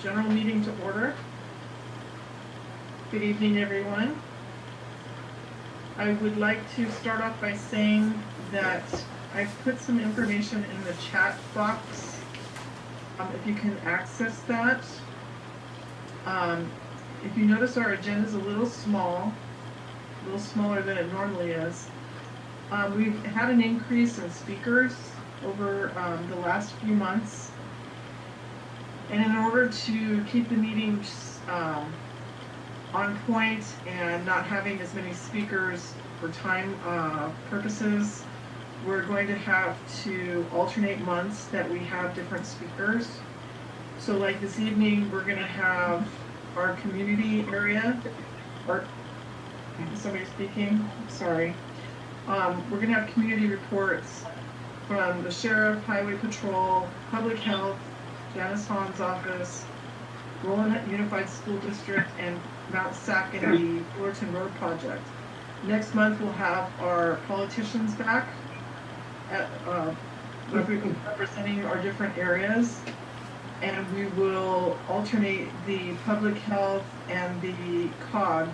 general meeting to order. Good evening, everyone. I would like to start off by saying that I've put some information in the chat box. If you can access that. If you notice, our agenda is a little small, a little smaller than it normally is. We've had an increase in speakers over the last few months. And in order to keep the meetings on point and not having as many speakers for time purposes, we're going to have to alternate months that we have different speakers. So like this evening, we're gonna have our community area, or somebody speaking, sorry. We're gonna have community reports from the Sheriff, Highway Patrol, Public Health, Janice Hahn's office, Dolan Unified School District, and MSAC and the Fullerton Rd project. Next month we'll have our politicians back at, representing our different areas, and we will alternate the public health and the COG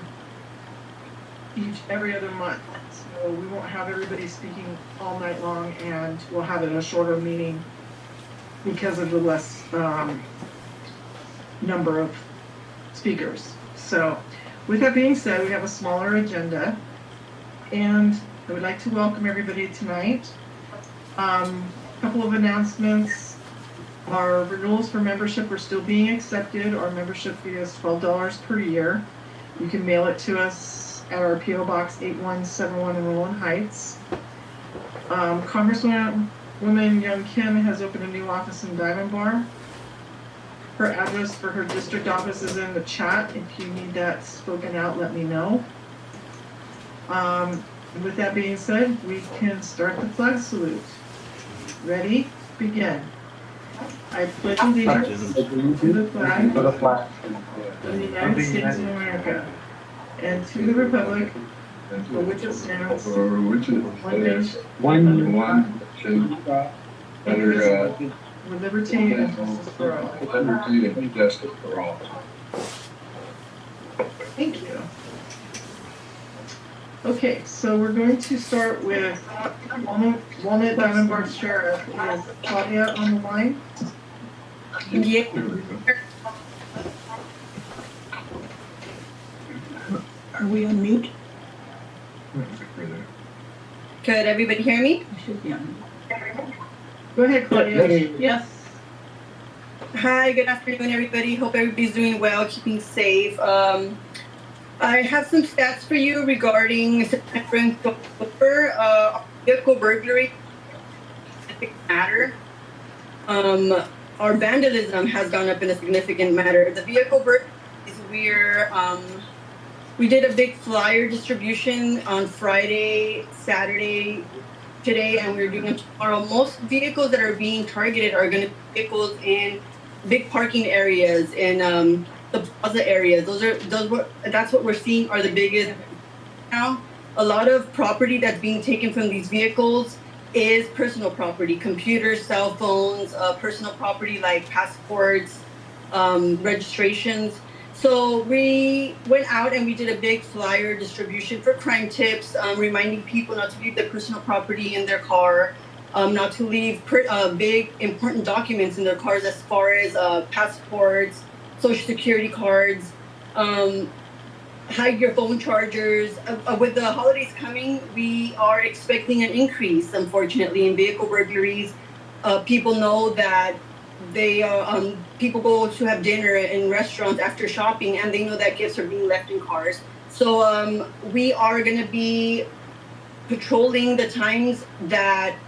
every other month. So we won't have everybody speaking all night long, and we'll have it a shorter meeting because of the less number of speakers. So with that being said, we have a smaller agenda, and I would like to welcome everybody tonight. Couple of announcements. Our renewals for membership are still being accepted. Our membership fee is $12 per year. You can mail it to us at our P.O. Box 8171 in Rowland Heights. Congresswoman Young Kim has opened a new office in Diamond Bar. Her address for her district office is in the chat. If you need that spoken out, let me know. With that being said, we can start the flag salute. Ready? Begin. I pledge allegiance to the flag of the United States of America and to the republic for which it stands, one nation, under God, with liberty and justice for all. Thank you. Okay, so we're going to start with Walnut Diamond Bar Sheriff. Is Claudia on the line? Yeah. Are we on mute? Could everybody hear me? I should be on. Go ahead, Claudia. Yes. Hi, good afternoon, everybody. Hope everybody's doing well, keeping safe. I have some stats for you regarding September and October. Vehicle burglary matter. Our vandalism has gone up in a significant manner. The vehicle burglaries, we did a big flyer distribution on Friday, Saturday, today, and we're doing it tomorrow. Most vehicles that are being targeted are going to be vehicles in big parking areas and the plaza areas. That's what we're seeing are the biggest now. A lot of property that's being taken from these vehicles is personal property, computers, cell phones, personal property like passports, registrations. So we went out and we did a big flyer distribution for crime tips, reminding people not to leave their personal property in their car, not to leave big important documents in their cars as far as passports, social security cards, hide your phone chargers. With the holidays coming, we are expecting an increase, unfortunately, in vehicle burglaries. People know that people go to have dinner in restaurants after shopping, and they know that gifts are being left in cars. So we are going to be patrolling the times that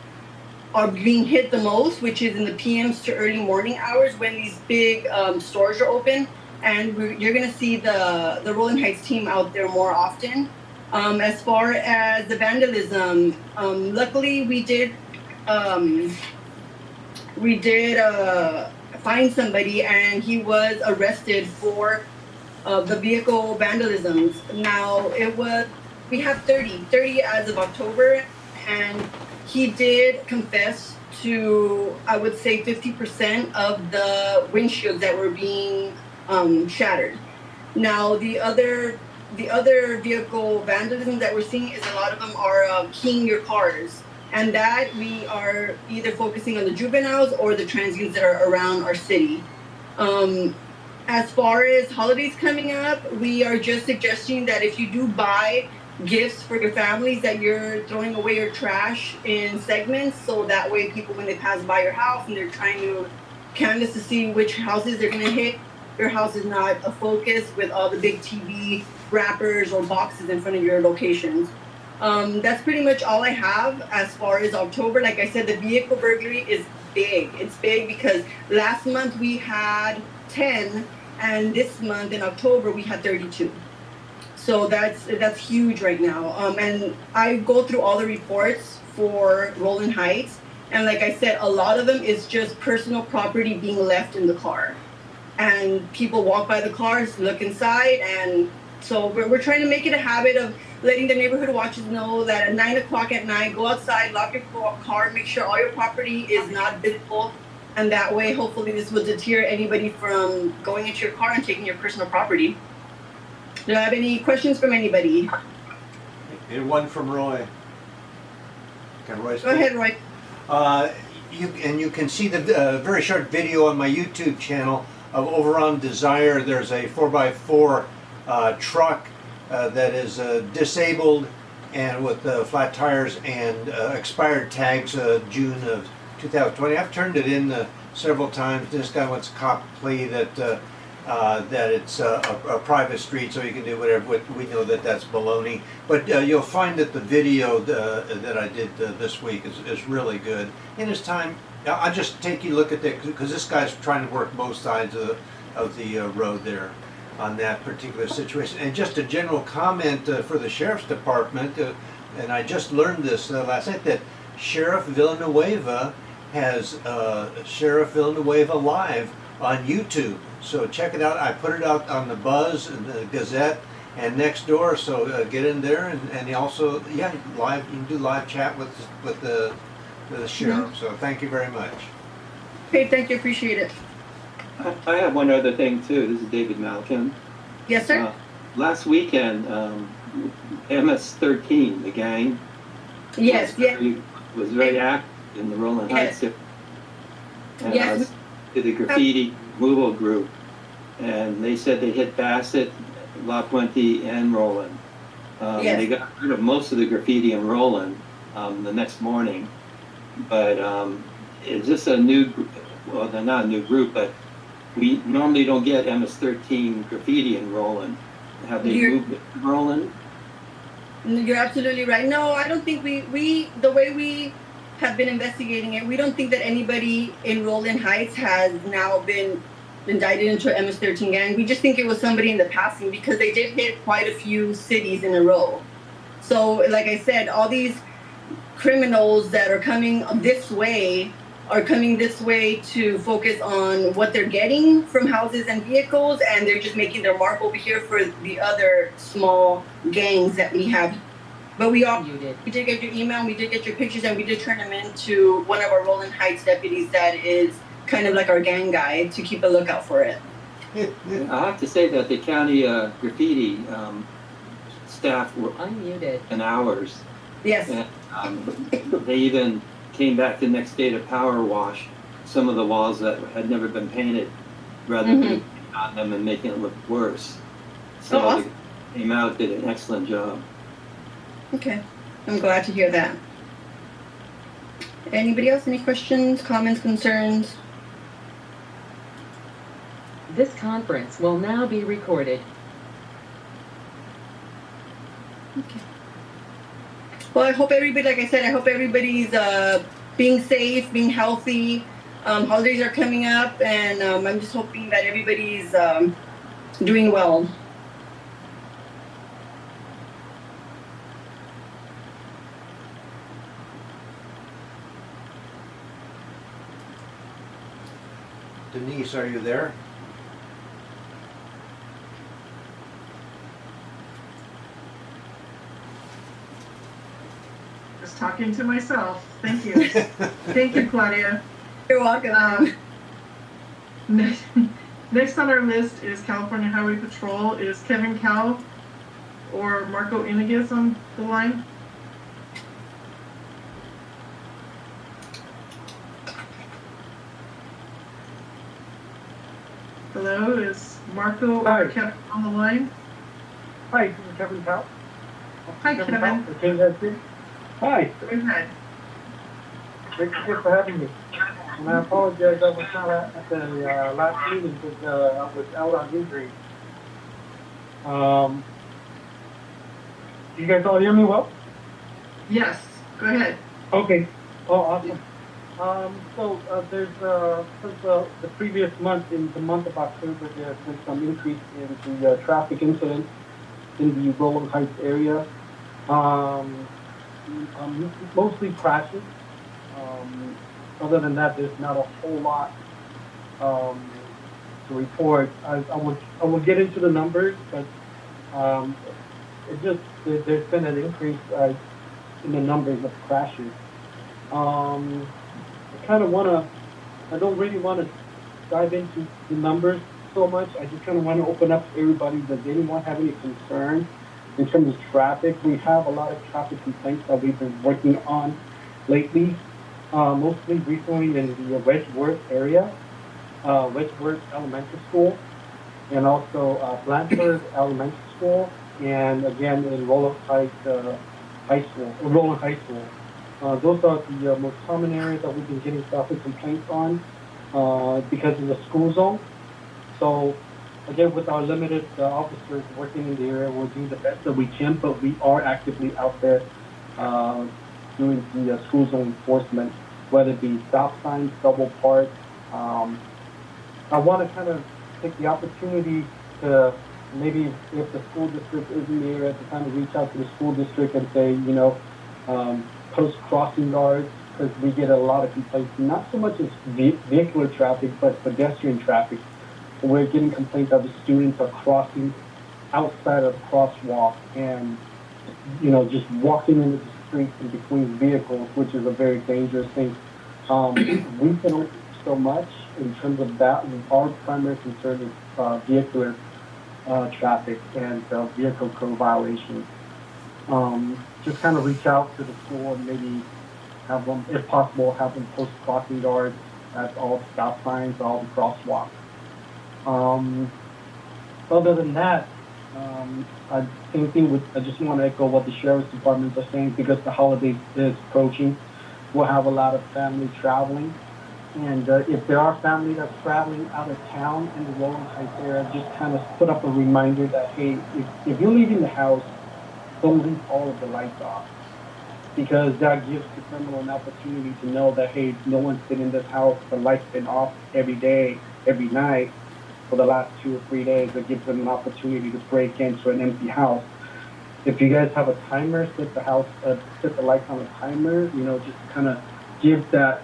are being hit the most, which is in the PMs to early morning hours when these big stores are open. And you're going to see the Rowland Heights team out there more often. As far as the vandalism, luckily we did find somebody, and he was arrested for the vehicle vandalisms. Now we have 30 as of October, and he did confess to, I would say, 50% of the windshields that were being shattered. Now, the other vehicle vandalism that we're seeing is a lot of them are keying your cars. And that we are either focusing on the juveniles or the transients that are around our city. As far as holidays coming up, we are just suggesting that if you do buy gifts for your families, that you're throwing away your trash in segments, so that way people, when they pass by your house and they're trying to canvass to see which houses they're gonna hit, your house is not a focus with all the big TV wrappers or boxes in front of your locations. That's pretty much all I have as far as October. Like I said, the vehicle burglary is big. It's big because last month we had 10, and this month in October we had 32. So that's huge right now. And I go through all the reports for Rowland Heights, and like I said, a lot of them is just personal property being left in the car, and people walk by the cars, look inside, and so we're trying to make it a habit of letting the neighborhood watchers know that at 9 o'clock at night, go outside, lock your car, make sure all your property is not visible, and that way, hopefully, this will deter anybody from going into your car and taking your personal property. Do I have any questions from anybody? And one from Roy. Can Roy speak? Go ahead, Roy. You can see the very short video on my YouTube channel of over on Desire. There's a 4x4 truck that is disabled and with flat tires and expired tags, June of 2020. I've turned it in several times. This guy wants a cop plea that it's a private street, so you can do whatever. We know that that's baloney. But you'll find that the video that I did this week is really good. In his time, I'll just take you a look at that, because this guy's trying to work both sides of the road there on that particular situation. And just a general comment for the Sheriff's Department, and I just learned this last night, that Sheriff Villanueva has Sheriff Villanueva Live on YouTube. So check it out. I put it out on the Buzz and the Gazette and Nextdoor, so get in there, and also, yeah, live. You can do live chat with the sheriff. So thank you very much. Okay, thank you, appreciate it. I have one other thing too. This is David Malkin. Yes, sir. Last weekend, MS-13, the gang, Yes, was very active in the Rowland Heights. And Yes. I was to the graffiti removal group, and they said they hit Bassett, La Puente, and Rowland. Yes. They got rid of most of the graffiti in Rowland the next morning, but it's just a new, well, they're not a new group, but we normally don't get MS-13 graffiti in Rowland. Have they moved it to Rowland? You're absolutely right. No, I don't think we the way we have been investigating it, we don't think that anybody in Rowland Heights has now been indicted into an MS-13 gang. We just think it was somebody in the passing, because they did hit quite a few cities in a row. So, like I said, all these criminals that are coming this way are coming this way to focus on what they're getting from houses and vehicles, and they're just making their mark over here for the other small gangs that we have. But we did get your email, we did get your pictures, and we did turn them into one of our Rowland Heights deputies that is kind of like our gang guy, to keep a lookout for it. I have to say that the county graffiti staff were Unmuted. in hours. Yes. And they even came back the next day to power wash some of the walls that had never been painted, rather than on them and making it look worse. So awesome. they came out, did an excellent job. Okay, I'm glad to hear that. Anybody else? Any questions, comments, concerns? This conference will now be recorded. Okay. Well, I hope everybody, like I said, I hope everybody's being safe, being healthy. Holidays are coming up, and I'm just hoping that everybody's doing well. Denise, are you there? was talking to myself. Thank you. Thank you, Claudia. You're welcome. Next on our list is California Highway Patrol. Is Kevin Cow or Marco Inigas on the line? Hello, is Marco Hi. or Kevin on the line? Hi, this is Kevin Cow. Hi, Kevin. Hi, Go ahead. thank you for having me. And I apologize, I was not at the last meeting because I was out on injury. You guys all hear me well? Yes, go ahead. Okay. Oh, awesome. So there's since the previous month, in the month of October, there's been some increase in the traffic incidents in the Roland Heights area. Mostly crashes. Other than that, there's not a whole lot to report. I will get into the numbers, but there's been an increase in the numbers of crashes. I don't really want to dive into the numbers so much. I just kind of want to open up to everybody. Does anyone have any concerns in terms of traffic? We have a lot of traffic complaints that we've been working on lately, mostly recently in the Wedgeworth area, Wedgeworth Elementary School, and also Blanford Elementary School, and again in Roland Heights High School, Roland High School. Those are the most common areas that we've been getting traffic complaints on because of the school zone. So again, with our limited officers working in the area, we're doing the best that we can, but we are actively out there doing the school zone enforcement, whether it be stop signs, double park. I want to kind of take the opportunity to maybe, if the school district is in the area, to kind of reach out to the school district and say, post crossing guards, because we get a lot of complaints, not so much as vehicular traffic, but pedestrian traffic. We're getting complaints that the students are crossing outside of the crosswalk and, just walking into the streets in between vehicles, which is a very dangerous thing. We can only do so much in terms of that. Our primary concern is vehicular traffic and vehicle code violations. Just kind of reach out to the school and maybe have them, if possible, have them post crossing guards at all the stop signs, all the crosswalks. Other than that, I just want to echo what the sheriff's departments are saying, because the holiday is approaching. We'll have a lot of families traveling. And if there are families that's traveling out of town in the Roland Heights area, just kind of put up a reminder that, hey, if you're leaving the house, don't leave all of the lights off, because that gives the criminal an opportunity to know that, hey, no one's been in this house, the light's been off every day, every night for the last 2 or 3 days. It gives them an opportunity to break into an empty house. If you guys have a timer, set the lights on a timer, just kind of give that,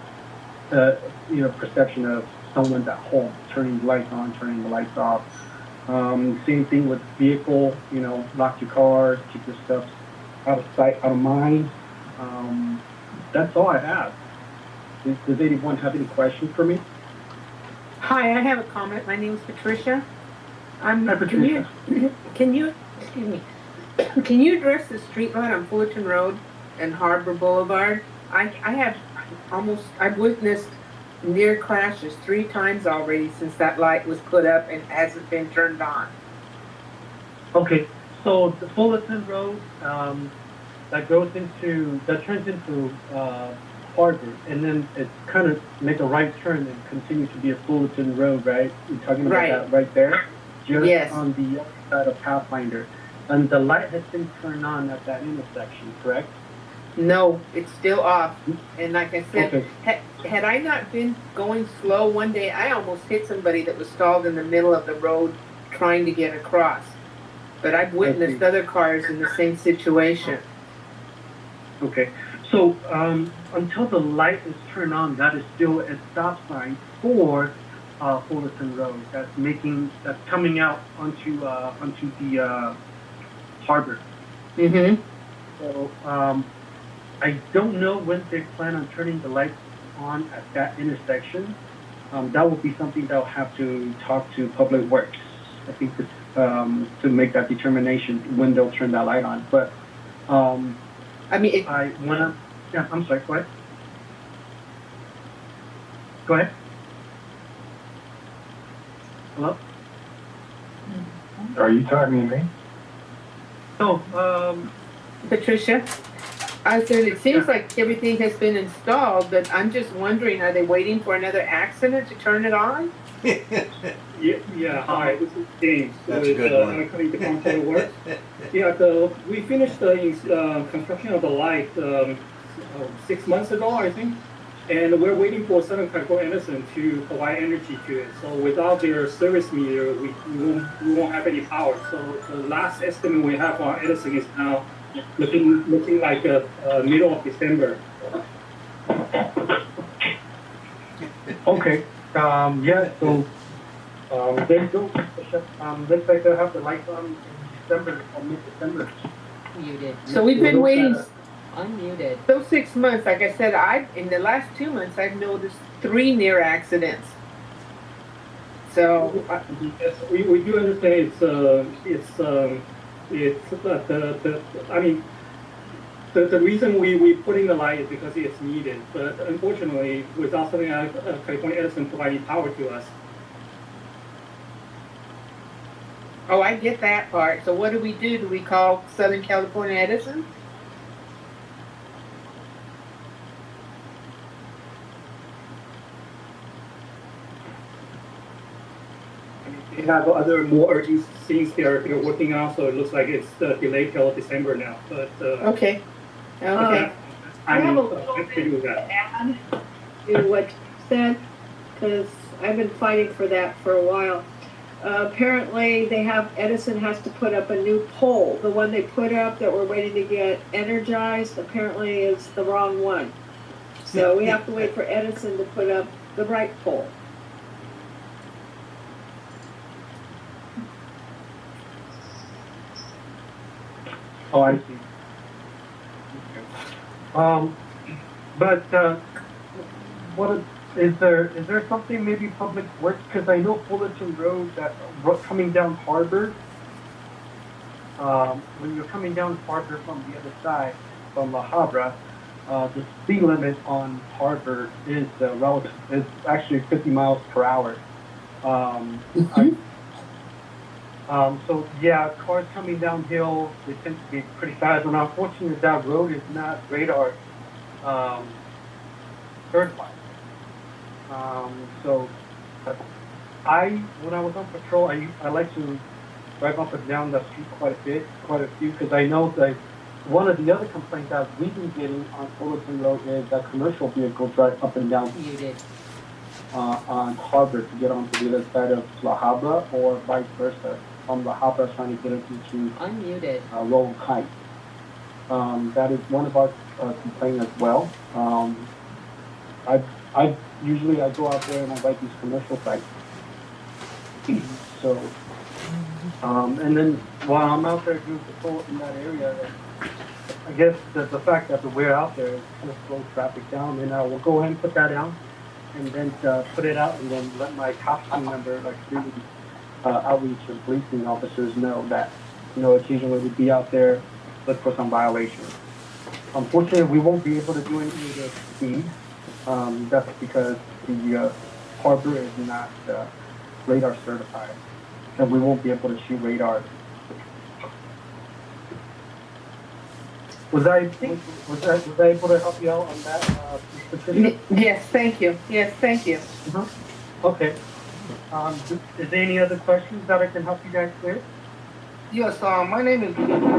perception of someone's at home, turning the lights on, turning the lights off. Same thing with vehicle, lock your car, keep your stuff out of sight, out of mind. That's all I have. Does anyone have any questions for me? Hi, I have a comment. My name is Patricia. Hi, Patricia. Can you address the street light on Fullerton Road and Harbor Boulevard? I've witnessed near crashes 3 times already since that light was put up and hasn't been turned on. Okay, so the Fullerton Road, that turns into Harbor, and then it kind of make a right turn and continue to be a Fullerton Road, right? You're talking about that right there? Just Yes. on the other side of Pathfinder. And the light has been turned on at that intersection, correct? No, it's still off. And like I said, Okay. had I not been going slow one day, I almost hit somebody that was stalled in the middle of the road trying to get across. But I've witnessed other cars in the same situation. Okay, so until the light is turned on, that is still a stop sign for Fullerton Road. That's coming out onto the harbor. Mm-hmm. So I don't know when they plan on turning the lights on at that intersection. That would be something they'll have to talk to Public Works, I think, to make that determination when they'll turn that light on. But I mean, yeah, I'm sorry, go ahead. Go ahead. Hello? Are you talking to me? Oh, Patricia, I said, it seems like everything has been installed, but I'm just wondering, are they waiting for another accident to turn it on? Yeah, hi, this is James. That's a good one. I'm coming to Council Works. Yeah, we finished the construction of the light 6 months ago, I think. And we're waiting for Southern California Edison to provide energy to it. So without their service meter, we won't have any power. So the last estimate we have on Edison is now looking like middle of December. okay. Yeah, so they do. Looks like they'll have the lights on in December or mid-December. Muted. So we've been waiting Unmuted. those 6 months. Like I said, in the last 2 months, I've noticed 3 near accidents. So Yes, we do understand the reason we put in the light is because it's needed, but unfortunately, without something like California Edison providing power to us. oh, I get that part. So what do? Do we call Southern California Edison? They have other more urgent things they're working on, so it looks like it's delayed till December now. But Okay. Okay. I have a little let's bit do to that. add to what you said, because I've been fighting for that for a while. Apparently, Edison has to put up a new pole. The one they put up that we're waiting to get energized apparently is the wrong one. So we have to wait for Edison to put up the right pole. Oh, I see. But is there something maybe Public Works? Because I know Fullerton Road coming down Harbor. When you're coming down Harbor from the other side, from La Habra, the speed limit on Harbor is actually 50 miles per hour. So yeah, cars coming downhill, they tend to be pretty fast. And unfortunately, that road is not radar certified. So when I was on patrol, I like to drive up and down the street quite a few, because I know that one of the other complaints that we've been getting on Fullerton Road is that commercial vehicles drive up and down Muted. on Harbor to get onto the other side of La Habra, or vice versa, from La Habra trying to get into Unmuted. Rowland Heights. That is one of our complaints as well. I usually go out there and I like these commercial sites. So, and then while I'm out there doing patrol in that area, I guess the fact that we're out there kind of slows traffic down, and we'll go ahead and put that down, and then put it out, and then let my cop team member, like community outreach and policing officers, know that, occasionally we'd be out there, look for some violations. Unfortunately, we won't be able to do anything with speed. That's because the harbor is not radar certified, and we won't be able to shoot radar. Was I able to help you out on that? Yes, thank you. Yes, thank you. Okay. Is there any other questions that I can help you guys clear? Yes, my name is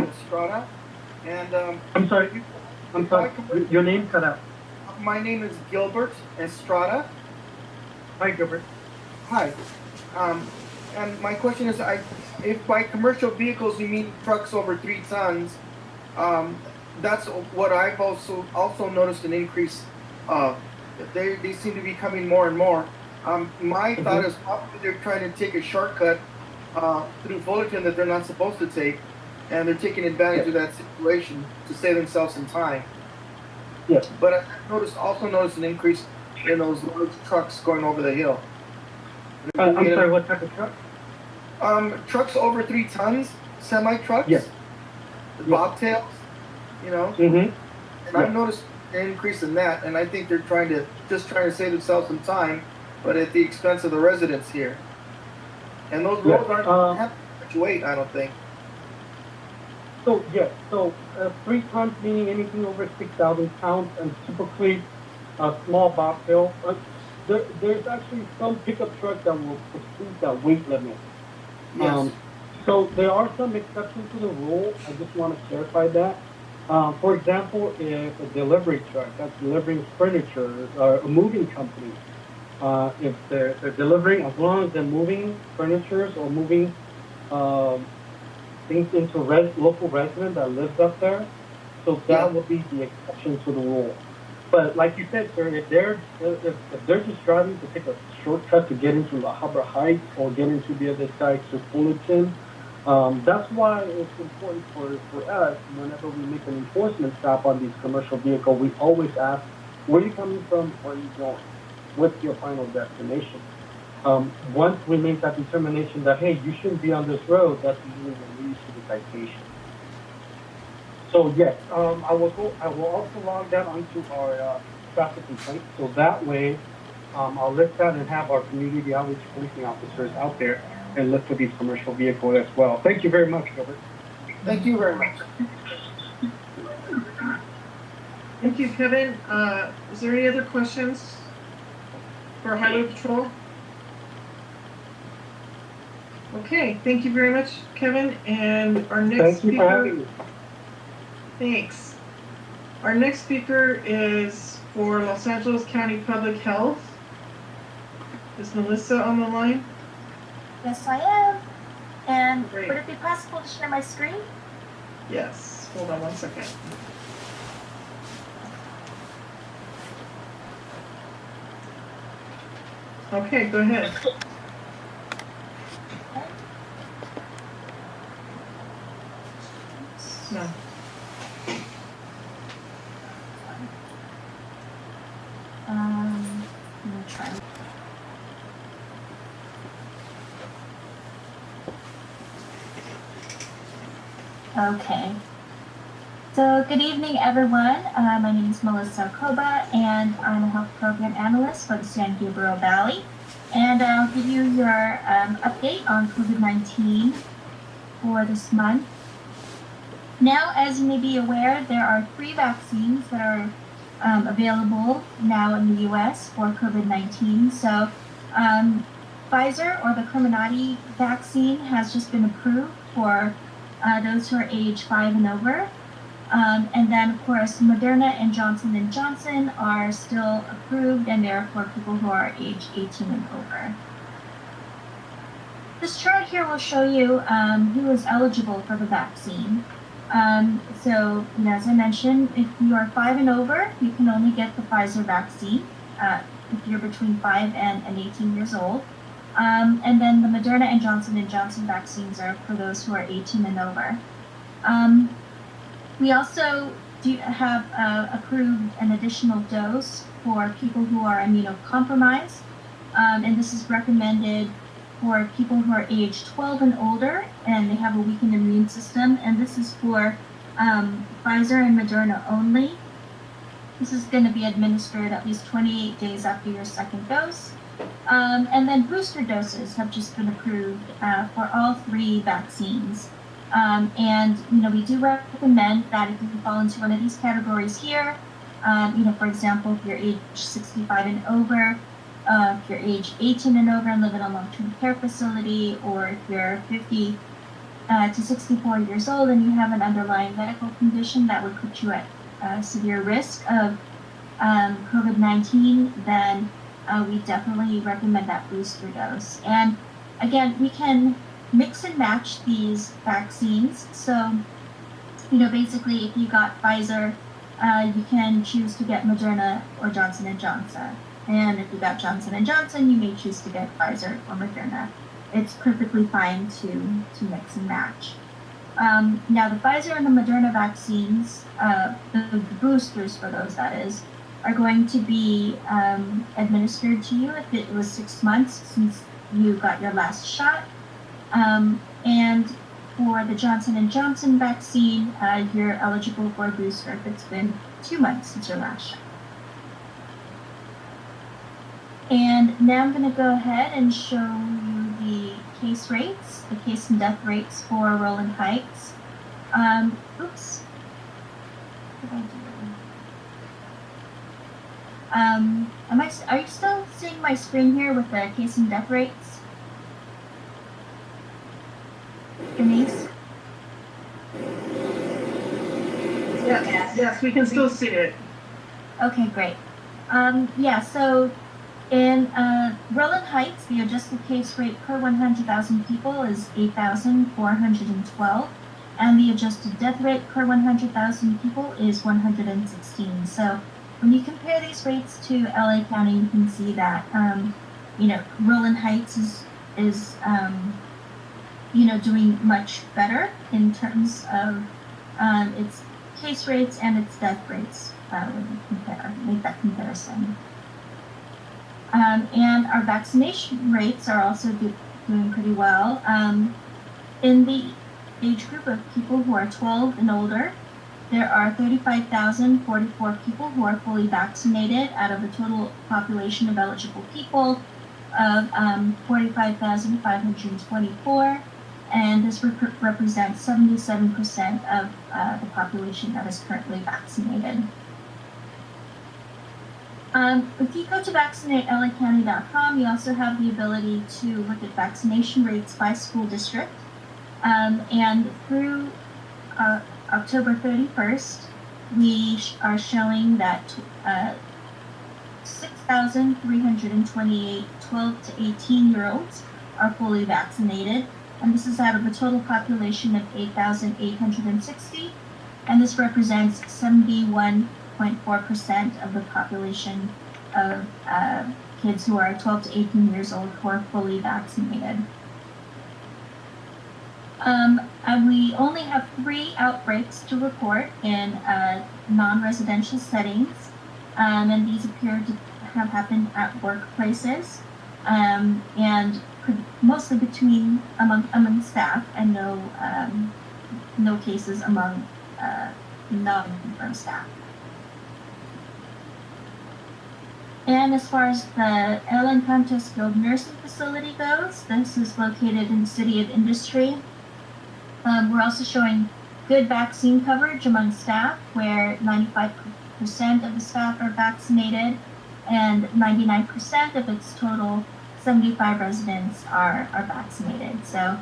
Estrada, and I'm sorry. Your name cut out. my name is Gilbert Estrada. Hi, Gilbert. Hi. And my question is, if by commercial vehicles you mean trucks over 3 tons, that's what I've also noticed an increase. They seem to be coming more and more. My thought is probably they're trying to take a shortcut through Fullerton that they're not supposed to take, and they're taking advantage of that situation to save themselves some time. Yes. But I also noticed an increase in those large trucks going over the hill. I'm sorry, what type of truck? Trucks over 3 tons, semi trucks. Yes. Bobtails, you know. Mm-hmm. And I've noticed an increase in that, and I think they're trying to save themselves some time, but at the expense of the residents here. And those roads aren't have much weight, I don't think. So yes, 3 tons meaning anything over 6,000 pounds, and typically a small bobtail. There's actually some pickup trucks that will exceed that weight limit. Yes. So there are some exceptions to the rule. I just want to clarify that. For example, if a delivery truck that's delivering furniture, or a moving company, if they're delivering, as long as they're moving furniture or moving things into local resident that lives up there, so that would be the exception to the rule. But like you said, sir, if they're just driving to take a shortcut to get into La Habra Heights or get into the other side to Fullerton, that's why it's important for us, whenever we make an enforcement stop on these commercial vehicles, we always ask, where are you coming from, where are you going? What's your final destination? Once we make that determination that, hey, you shouldn't be on this road, that's usually when leads to the citation. So yes, I will also log that onto our traffic complaint. So that way, I'll list that and have our community outreach policing officers out there and look for these commercial vehicles as well. Thank you very much, Gilbert. Thank you very much. Thank you, Kevin. Is there any other questions for Highway Patrol? Okay, thank you very much, Kevin. And our next Thank you for having me. Thanks. Our next speaker is for Los Angeles County Public Health. Is Melisa on the line? Yes, I am. And Great. would it be possible to share my screen? Yes. Hold on 1 second. Okay, go ahead. No. Let me try. Okay. So good evening, everyone. My name is Melisa Koba, and I'm a health program analyst for the San Gabriel Valley. And I'll give you your update on COVID-19 for this month. Now, as you may be aware, there are 3 vaccines that are available now in the U.S. for COVID-19. So Pfizer, or the Comirnaty vaccine, has just been approved for those who are age 5 and over. And then, of course, Moderna and Johnson & Johnson are still approved, and they're for people who are age 18 and over. This chart here will show you who is eligible for the vaccine. So, as I mentioned, if you are 5 and over, you can only get the Pfizer vaccine if you're between 5 and 18 years old. And then the Moderna and Johnson & Johnson vaccines are for those who are 18 and over. We also have approved an additional dose for people who are immunocompromised, and this is recommended for people who are age 12 and older, and they have a weakened immune system, and this is for Pfizer and Moderna only. This is going to be administered at least 28 days after your second dose. And then booster doses have just been approved for all 3 vaccines. And we do recommend that if you fall into one of these categories here, for example, if you're age 65 and over, if you're age 18 and over and live in a long-term care facility, or if you're 50 to 64 years old and you have an underlying medical condition that would put you at severe risk of COVID-19, then we definitely recommend that booster dose. And again, we can mix and match these vaccines. So, basically, if you got Pfizer, you can choose to get Moderna or Johnson & Johnson. And if you got Johnson & Johnson, you may choose to get Pfizer or Moderna. It's perfectly fine to mix and match. Now, the Pfizer and the Moderna vaccines, the boosters for those, that is, are going to be administered to you if it was 6 months since you got your last shot. And for the Johnson & Johnson vaccine, you're eligible for a booster if it's been 2 months since your last shot. And now I'm going to go ahead and show you the case rates, the case and death rates for Rowland Heights. Oops. What did I do? Are you still seeing my screen here with the case and death rates? Denise? Yes, we can still see it. Okay, great. Yeah, so in Rowland Heights, the adjusted case rate per 100,000 people is 8,412, and the adjusted death rate per 100,000 people is 116. So when you compare these rates to LA County, you can see that, Rowland Heights is doing much better in terms of its case rates and its death rates when you make that comparison. And our vaccination rates are also doing pretty well. In the age group of people who are 12 and older, there are 35,044 people who are fully vaccinated out of a total population of eligible people of 45,524, and this represents 77% of the population that is currently vaccinated. If you go to vaccinatelAcounty.com, you also have the ability to look at vaccination rates by school district. And through October 31st, we are showing that 6,328 12 to 18-year-olds are fully vaccinated. And this is out of a total population of 8,860. And this represents 71.4% of the population of kids who are 12 to 18 years old who are fully vaccinated. We only have 3 outbreaks to report in non-residential settings, and these appear to have happened at workplaces, and mostly among staff, and no cases among non-confirmed staff. And as far as the El Encanto Skilled Nursing Facility goes, this is located in the City of Industry. We're also showing good vaccine coverage among staff, where 95% of the staff are vaccinated, and 99% of its total 75 residents are vaccinated. So,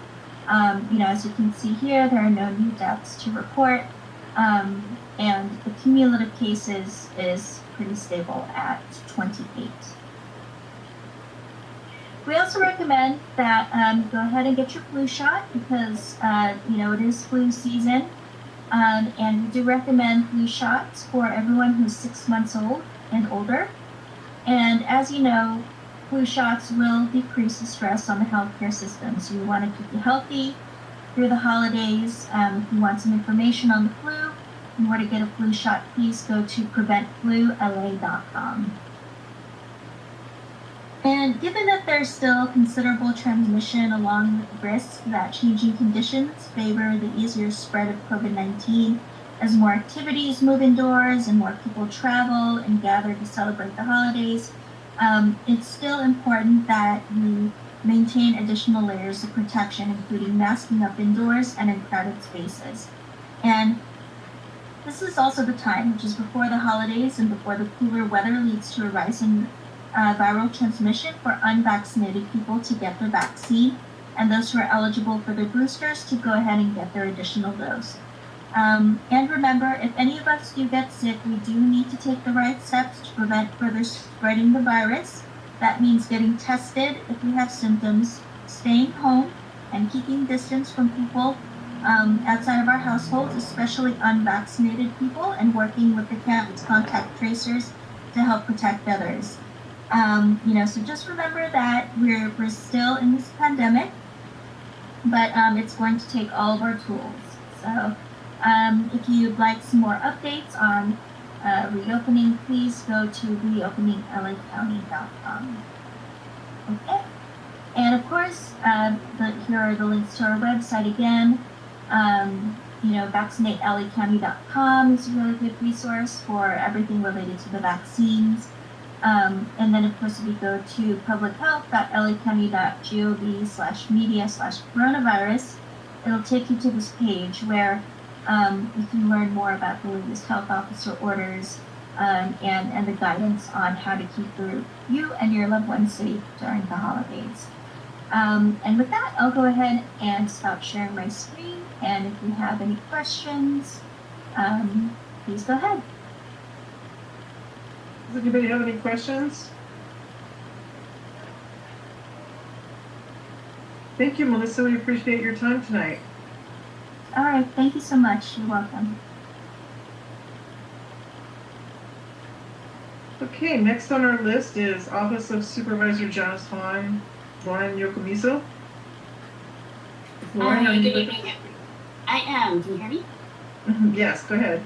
as you can see here, there are no new deaths to report, and the cumulative cases is pretty stable at 28. We also recommend that go ahead and get your flu shot because, it is flu season. And we do recommend flu shots for everyone who's 6 months old and older. And as you know, flu shots will decrease the stress on the healthcare system. So we want to keep you healthy through the holidays. If you want some information on the flu and where to get a flu shot, please go to preventflula.com. And given that there's still considerable transmission along with the risk that changing conditions favor the easier spread of COVID-19, as more activities move indoors and more people travel and gather to celebrate the holidays, it's still important that we maintain additional layers of protection, including masking up indoors and in crowded spaces. And this is also the time, which is before the holidays and before the cooler weather leads to a rise in viral transmission, for unvaccinated people to get their vaccine, and those who are eligible for their boosters to go ahead and get their additional dose. And remember, if any of us do get sick, we do need to take the right steps to prevent further spreading the virus. That means getting tested if we have symptoms, staying home, and keeping distance from people outside of our households, especially unvaccinated people, and working with the contact tracers to help protect others. So just remember that we're still in this pandemic, but it's going to take all of our tools. So if you'd like some more updates on reopening, please go to reopeninglacounty.com. Okay. And of course, here are the links to our website again. VaccinateLACounty.com is a really good resource for everything related to the vaccines. And then, of course, if you go to publichealth.lacounty.gov/media/coronavirus, it'll take you to this page where you can learn more about the latest health officer orders and the guidance on how to keep you and your loved ones safe during the holidays. And with that, I'll go ahead and stop sharing my screen. And if you have any questions, please go ahead. Does anybody have any questions? Thank you, Melissa. We appreciate your time tonight. All right. Thank you so much. You're welcome. Okay, next on our list is Office of Supervisor Janice Hahn, Lauren Yokomizo. Lauren, Hi, good evening. I am. Can you hear me? Yes, go ahead.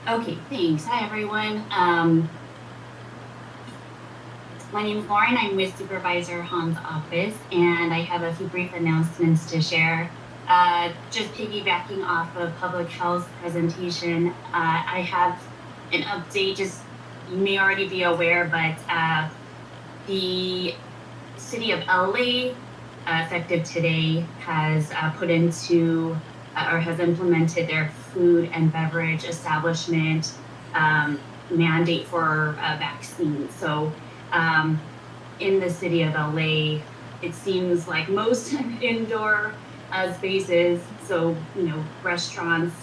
Okay, thanks. Hi, everyone. My name is Lauren. I'm with Supervisor Hahn's office, and I have a few brief announcements to share. Just piggybacking off of Public Health's presentation, I have an update. You may already be aware, but the City of LA, effective today, has put into or has implemented their food and beverage establishment mandate for vaccines. So in the City of LA, it seems like most indoor spaces, so restaurants,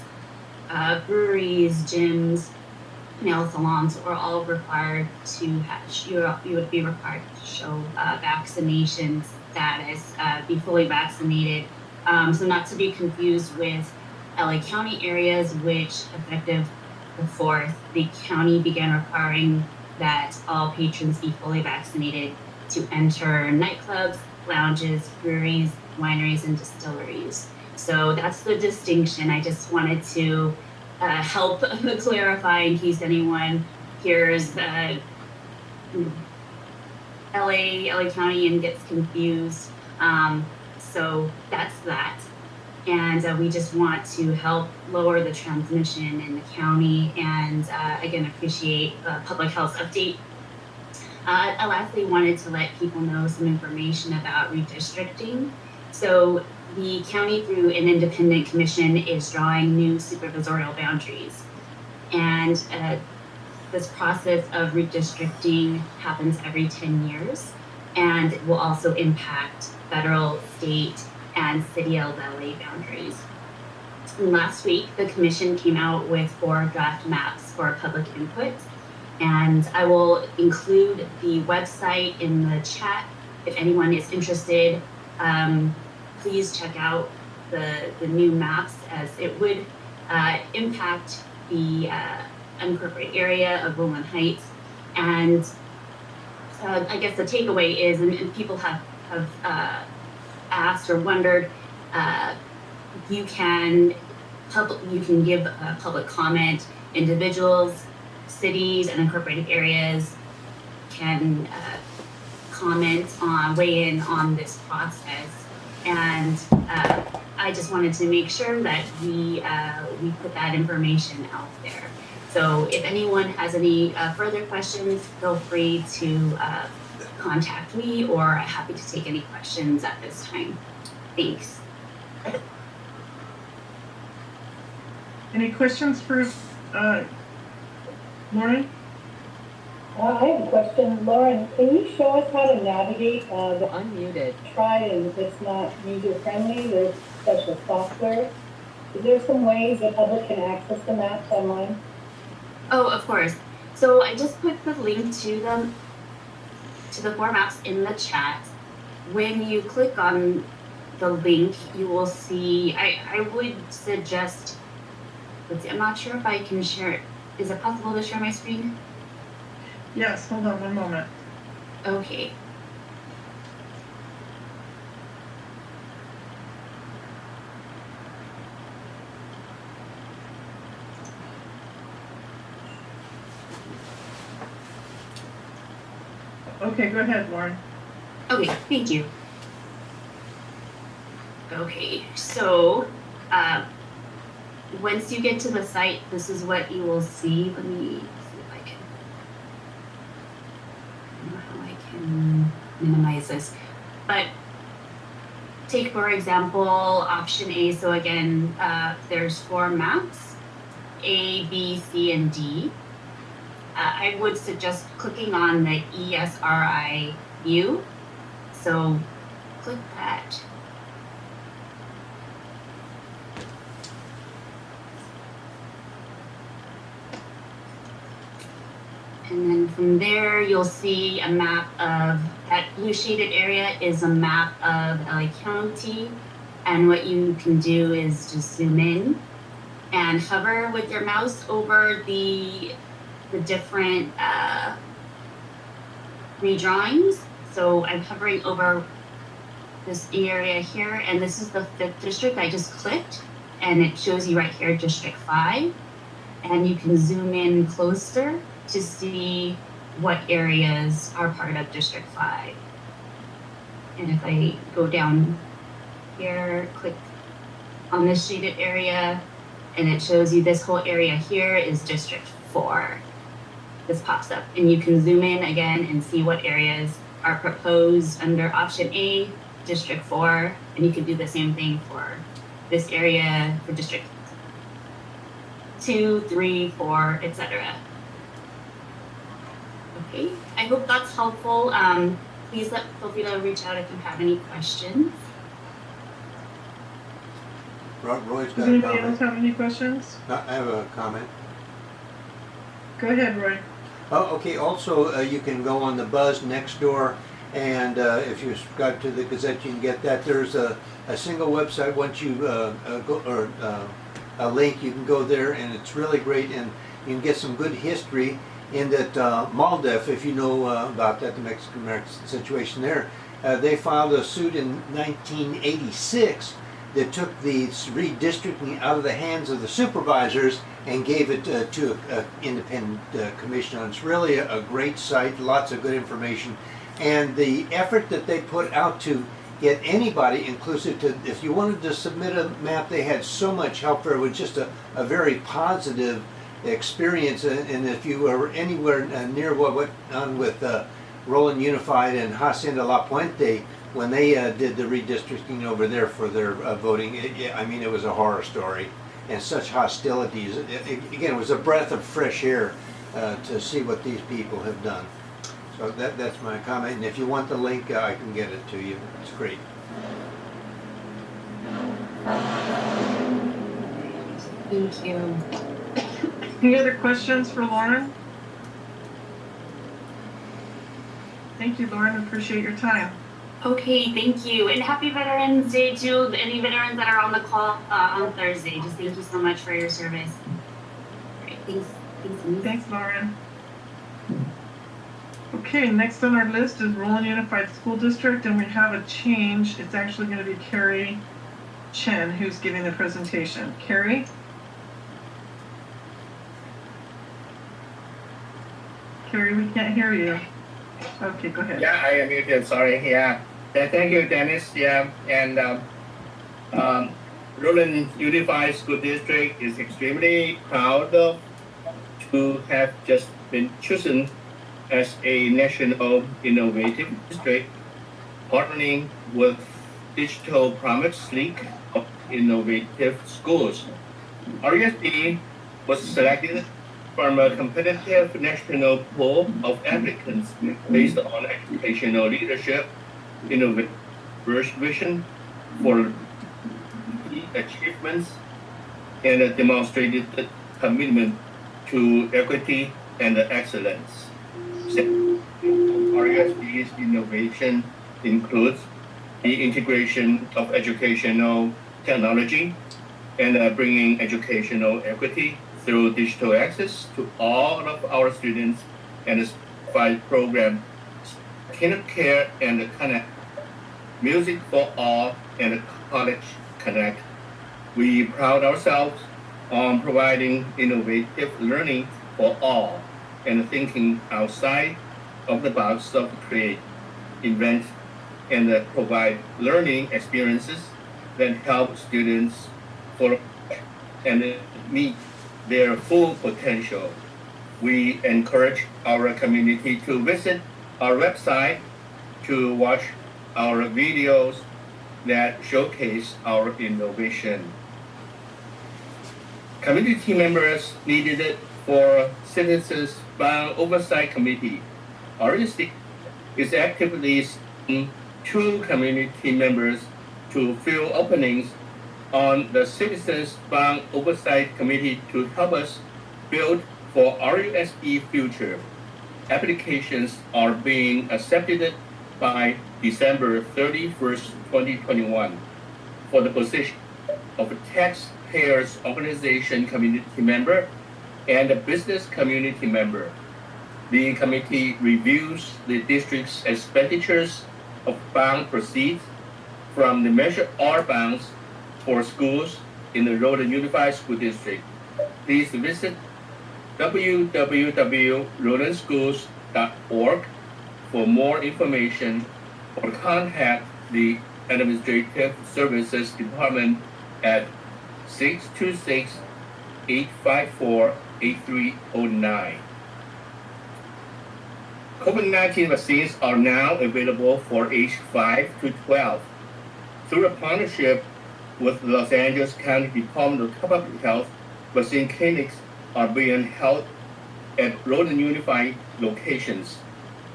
breweries, gyms, nail salons, are all required to you would be required to show vaccination status, be fully vaccinated. So not to be confused with LA County areas, which effective the 4th, the county began requiring that all patrons be fully vaccinated to enter nightclubs, lounges, breweries, wineries, and distilleries. So that's the distinction. I just wanted to help clarify in case anyone hears LA County and gets confused. So that's that. And we just want to help lower the transmission in the county and again, appreciate Public Health's update. I lastly wanted to let people know some information about redistricting. So the county, through an independent commission, is drawing new supervisorial boundaries. And this process of redistricting happens every 10 years and will also impact federal, state, and City of LA boundaries. Last week, the commission came out with 4 draft maps for public input, and I will include the website in the chat if anyone is interested. Please check out the new maps, as it would impact the unincorporated area of Roland Heights. And I guess the takeaway is, and people have asked or wondered, you can give public comment. Individuals, cities, and incorporated areas can comment weigh in on this process. And I just wanted to make sure that we put that information out there. So if anyone has any further questions, feel free to contact me, or I'm happy to take any questions at this time. Thanks. Any questions for Lauren? I have a question. Lauren, can you show us how to navigate the Unmuted. try and it's not user friendly? There's special software. Is there some ways the public can access the maps online? Oh, of course. So I just put the link to the 4 maps in the chat. When you click on the link, you will see, I would suggest, let's see, I'm not sure if I can share it. Is it possible to share my screen? Yes, hold on one moment. Okay. Okay, go ahead, Lauren. Okay, thank you. Okay, so once you get to the site, this is what you will see. Let me see if I don't know how I can minimize this. But take, for example, option A. So again, there's 4 maps, A, B, C, and D. I would suggest clicking on the ESRI view. So click that. And then from there, you'll see a map of, that blue shaded area is a map of LA County. And what you can do is just zoom in and hover with your mouse over the different redrawings. So I'm hovering over this area here, and this is the 5th district. I just clicked, and it shows you right here, District 5. And you can zoom in closer to see what areas are part of District 5. And if I go down here, click on this shaded area, and it shows you this whole area here is District 4. This pops up, and you can zoom in again and see what areas are proposed under option A, District 4, and you can do the same thing for this area for District 2, 3, 4, etc. Okay, I hope that's helpful. Please feel free to reach out if you have any questions. Roy's Does got a anybody else comment. have any questions? I have a comment. Go ahead, Roy. Oh, okay. Also, you can go on the Buzz next door, and if you subscribe to the Gazette, you can get that. There's a single website. Once you go, or a link, you can go there, and it's really great, and you can get some good history in that MALDEF, if you know about that, the Mexican-American situation there. They filed a suit in 1986 that took the redistricting out of the hands of the supervisors and gave it to an independent commission. And it's really a great site, lots of good information. And the effort that they put out to get anybody inclusive to, if you wanted to submit a map, they had so much help there. It was just a very positive experience. And if you were anywhere near what went on with Roland Unified and Hacienda La Puente, when they did the redistricting over there for their voting, I mean, it was a horror story, and such hostilities. Again, it was a breath of fresh air to see what these people have done. So that's my comment, and if you want the link, I can get it to you. It's great. Thank you. Any other questions for Lauren? Thank you, Lauren. Appreciate your time. Okay, thank you. And happy Veterans Day to any veterans that are on the call on Thursday. Just thank you so much for your service. All right, thanks. Thanks, Lauren. Okay, next on our list is Roland Unified School District, and we have a change. It's actually going to be Cary Chen who's giving the presentation. Cary? Cary, we can't hear you. Okay, go ahead. Yeah, I am muted. Sorry. Yeah. Thank you, Denise. Yeah, and Roland Unified School District is extremely proud of to have just been chosen as a national innovative district, partnering with Digital Promise League of Innovative Schools. RUSD was selected from a competitive national pool of applicants based on educational leadership, innovative vision for key achievements, and a demonstrated commitment to equity and excellence. RUSD's innovation includes the integration of educational technology and bringing educational equity through digital access to all of our students and a certified program, Kin Care and Connect, Music for All and College Connect. We pride ourselves on providing innovative learning for all and thinking outside of the box of create, invent, and provide learning experiences that help students flourish and meet their full potential. We encourage our community to visit our website to watch our videos that showcase our innovation. Community members needed for Citizens Bound Oversight Committee. RUSD is actively seeking 2 community members to fill openings on the Citizens Bound Oversight Committee to help us build for RUSD future. Applications are being accepted by December 31st, 2021 for the position of a taxpayers organization community member and a business community member. The committee reviews the district's expenditures of bond proceeds from the Measure R bonds for schools in the Rhode Unified School District. Please visit www.rhodenschools.org for more information or contact the Administrative Services Department at 626-854-8309. COVID-19 vaccines are now available for age 5 to 12. Through a partnership with Los Angeles County Department of Public Health, vaccine clinics are being held at Rhode Unified locations.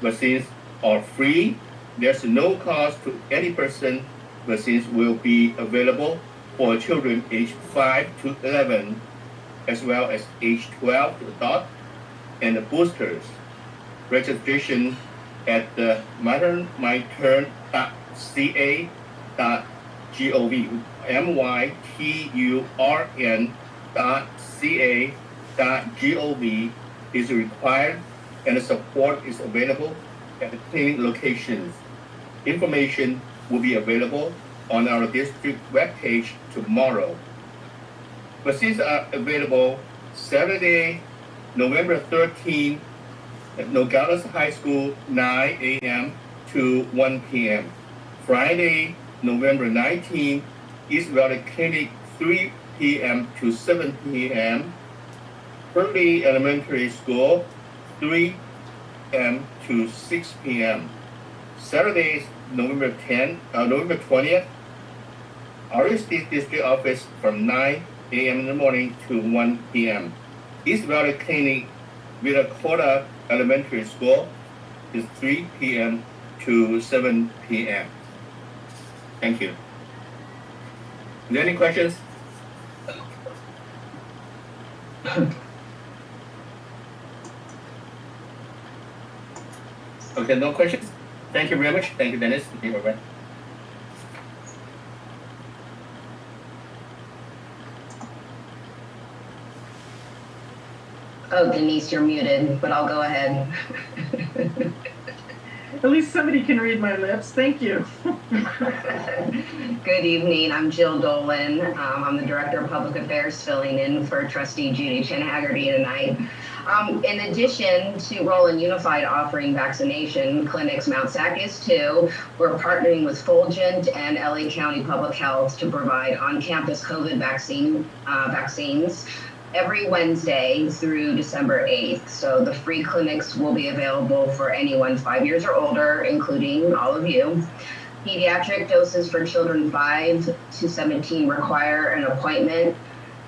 Vaccines are free. There's no cost to any person. Vaccines will be available for children aged 5 to 11, as well as age 12 to adult, and the boosters. Registration at the myturn.ca.gov, myturn.ca.gov is required, and the support is available at the clinic locations. Information will be available on our district webpage tomorrow. Vaccines are available Saturday, November 13th at Nogales High School, 9 a.m. to 1 p.m. Friday, November 19th, East Valley Clinic, 3 p.m. to 7 p.m. Berkeley Elementary School, 3 p.m. to 6 p.m. Saturdays, November 20th, RUSD District Office from 9 a.m. in the morning to 1 p.m. East Valley Clinic, Villa Elementary School is 3 p.m. to 7 p.m. Thank you. Is there any questions? Okay, no questions? Thank you very much. Thank you, Dennis. Thank you, everyone. Oh, Denise, you're muted, but I'll go ahead. At least somebody can read my lips. Thank you. Good evening. I'm Jill Dolan. I'm the Director of Public Affairs, filling in for Trustee Judy Chen Haggerty tonight. In addition to Rhode Unified offering vaccination clinics, Mount SAC is too. We're partnering with Fullerton and LA County Public Health to provide on-campus COVID vaccines every Wednesday through December 8th. So the free clinics will be available for anyone 5 years or older, including all of you. Pediatric doses for children 5 to 17 require an appointment,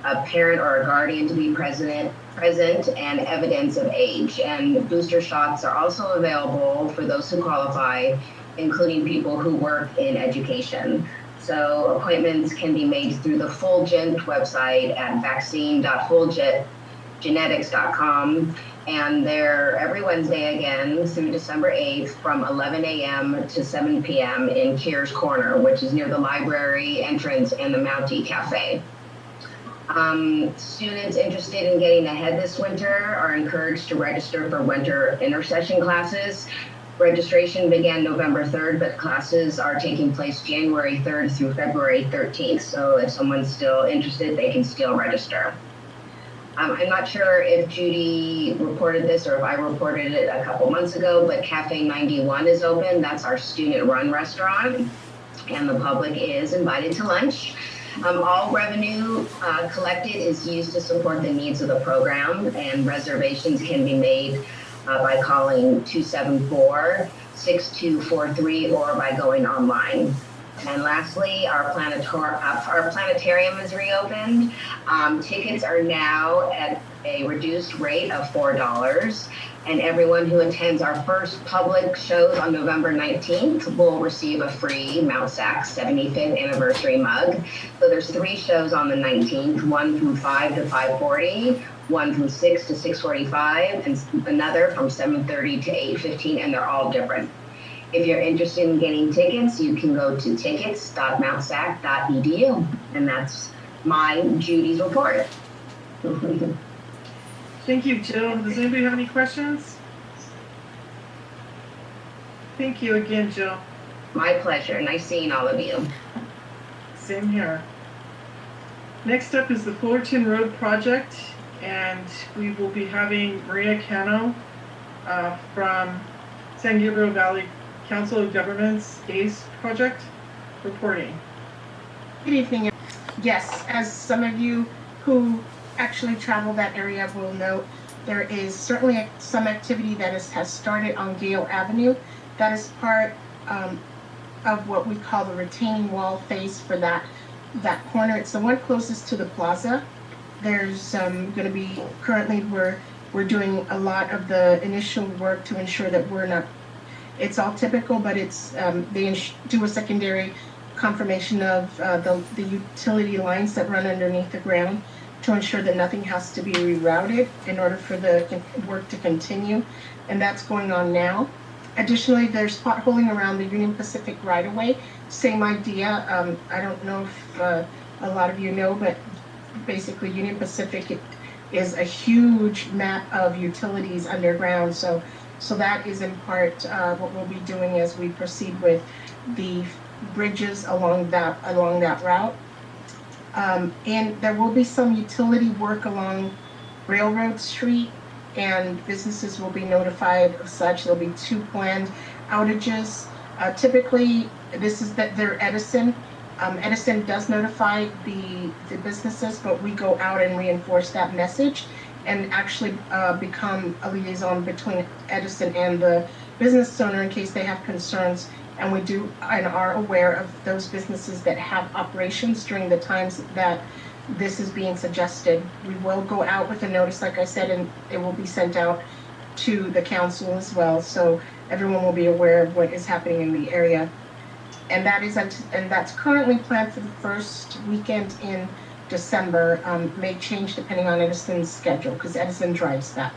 a parent or a guardian to be present, and evidence of age. And booster shots are also available for those who qualify, including people who work in education. So appointments can be made through the Fulgent website at vaccine.fulgentgenetics.com. And they're every Wednesday again through December 8th from 11 a.m. to 7 p.m. in Kear's Corner, which is near the library entrance and the Mountie Cafe. Students interested in getting ahead this winter are encouraged to register for winter intersession classes. Registration began November 3rd, but classes are taking place January 3rd through February 13th. So if someone's still interested, they can still register. I'm not sure if Judy reported this or if I reported it a couple months ago, but Cafe 91 is open. That's our student-run restaurant, and the public is invited to lunch. All revenue collected is used to support the needs of the program, and reservations can be made by calling 274-6243 or by going online. And lastly, our planetarium is reopened. Tickets are now at a reduced rate of $4, and everyone who attends our first public shows on November 19th will receive a free MSAC 75th anniversary mug. So there's 3 shows on the 19th, one from 5 to 5:40, one from 6 to 6:45, and another from 7:30 to 8:15, and they're all different. If you're interested in getting tickets, you can go to tickets.mountsac.edu, and that's my Judy's report. Thank you, Jill. Does anybody have any questions? Thank you again, Jill. My pleasure. Nice seeing all of you. Same here. Next up is the Fullerton Rd project, and we will be having Maria Cano from San Gabriel Valley Council of Governments ACE project reporting. Good evening. Yes, as some of you who actually travel that area will know, there is certainly some activity that has started on Gale Avenue. That is part of what we call the retaining wall phase for that corner. It's the one closest to the plaza. There's going to be, currently we're doing a lot of the initial work to ensure that we're not, it's all typical, but it's they do a secondary confirmation of the utility lines that run underneath the ground to ensure that nothing has to be rerouted in order for the work to continue, and that's going on now. Additionally, there's potholing around the Union Pacific right-of-way. Same idea. I don't know if a lot of you know, but basically Union Pacific is a huge map of utilities underground. So that is in part what we'll be doing as we proceed with the bridges along that route. And there will be some utility work along Railroad Street, and businesses will be notified of such. There'll be 2 planned outages. Typically, this is that they're Edison. Edison does notify the businesses, but we go out and reinforce that message and actually become a liaison between Edison and the business owner in case they have concerns. And we do and are aware of those businesses that have operations during the times that this is being suggested. We will go out with a notice, like I said, and it will be sent out to the council as well, so everyone will be aware of what is happening in the area. And that's currently planned for the first weekend in December. May change depending on Edison's schedule, because Edison drives that.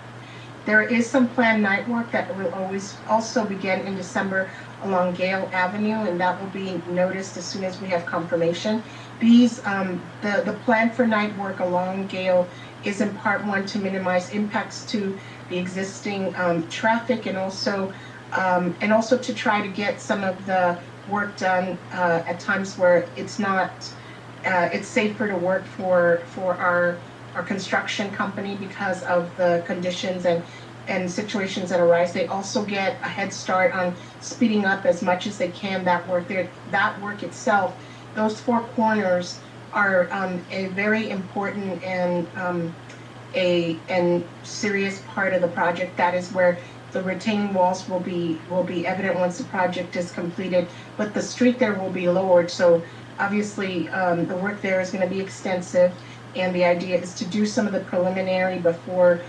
There is some planned night work that will always also begin in December along Gale Avenue, and that will be noticed as soon as we have confirmation. These, the plan for night work along Gale is in part one to minimize impacts to the existing traffic, and also to try to get some of the work done at times where it's not, it's safer to work for our construction company because of the conditions and situations that arise. They also get a head start on speeding up as much as they can that work there. That work itself, those 4 corners are a very important and serious part of the project. That is where the retaining walls will be evident once the project is completed, but the street there will be lowered. So obviously the work there is going to be extensive, and the idea is to do some of the preliminary before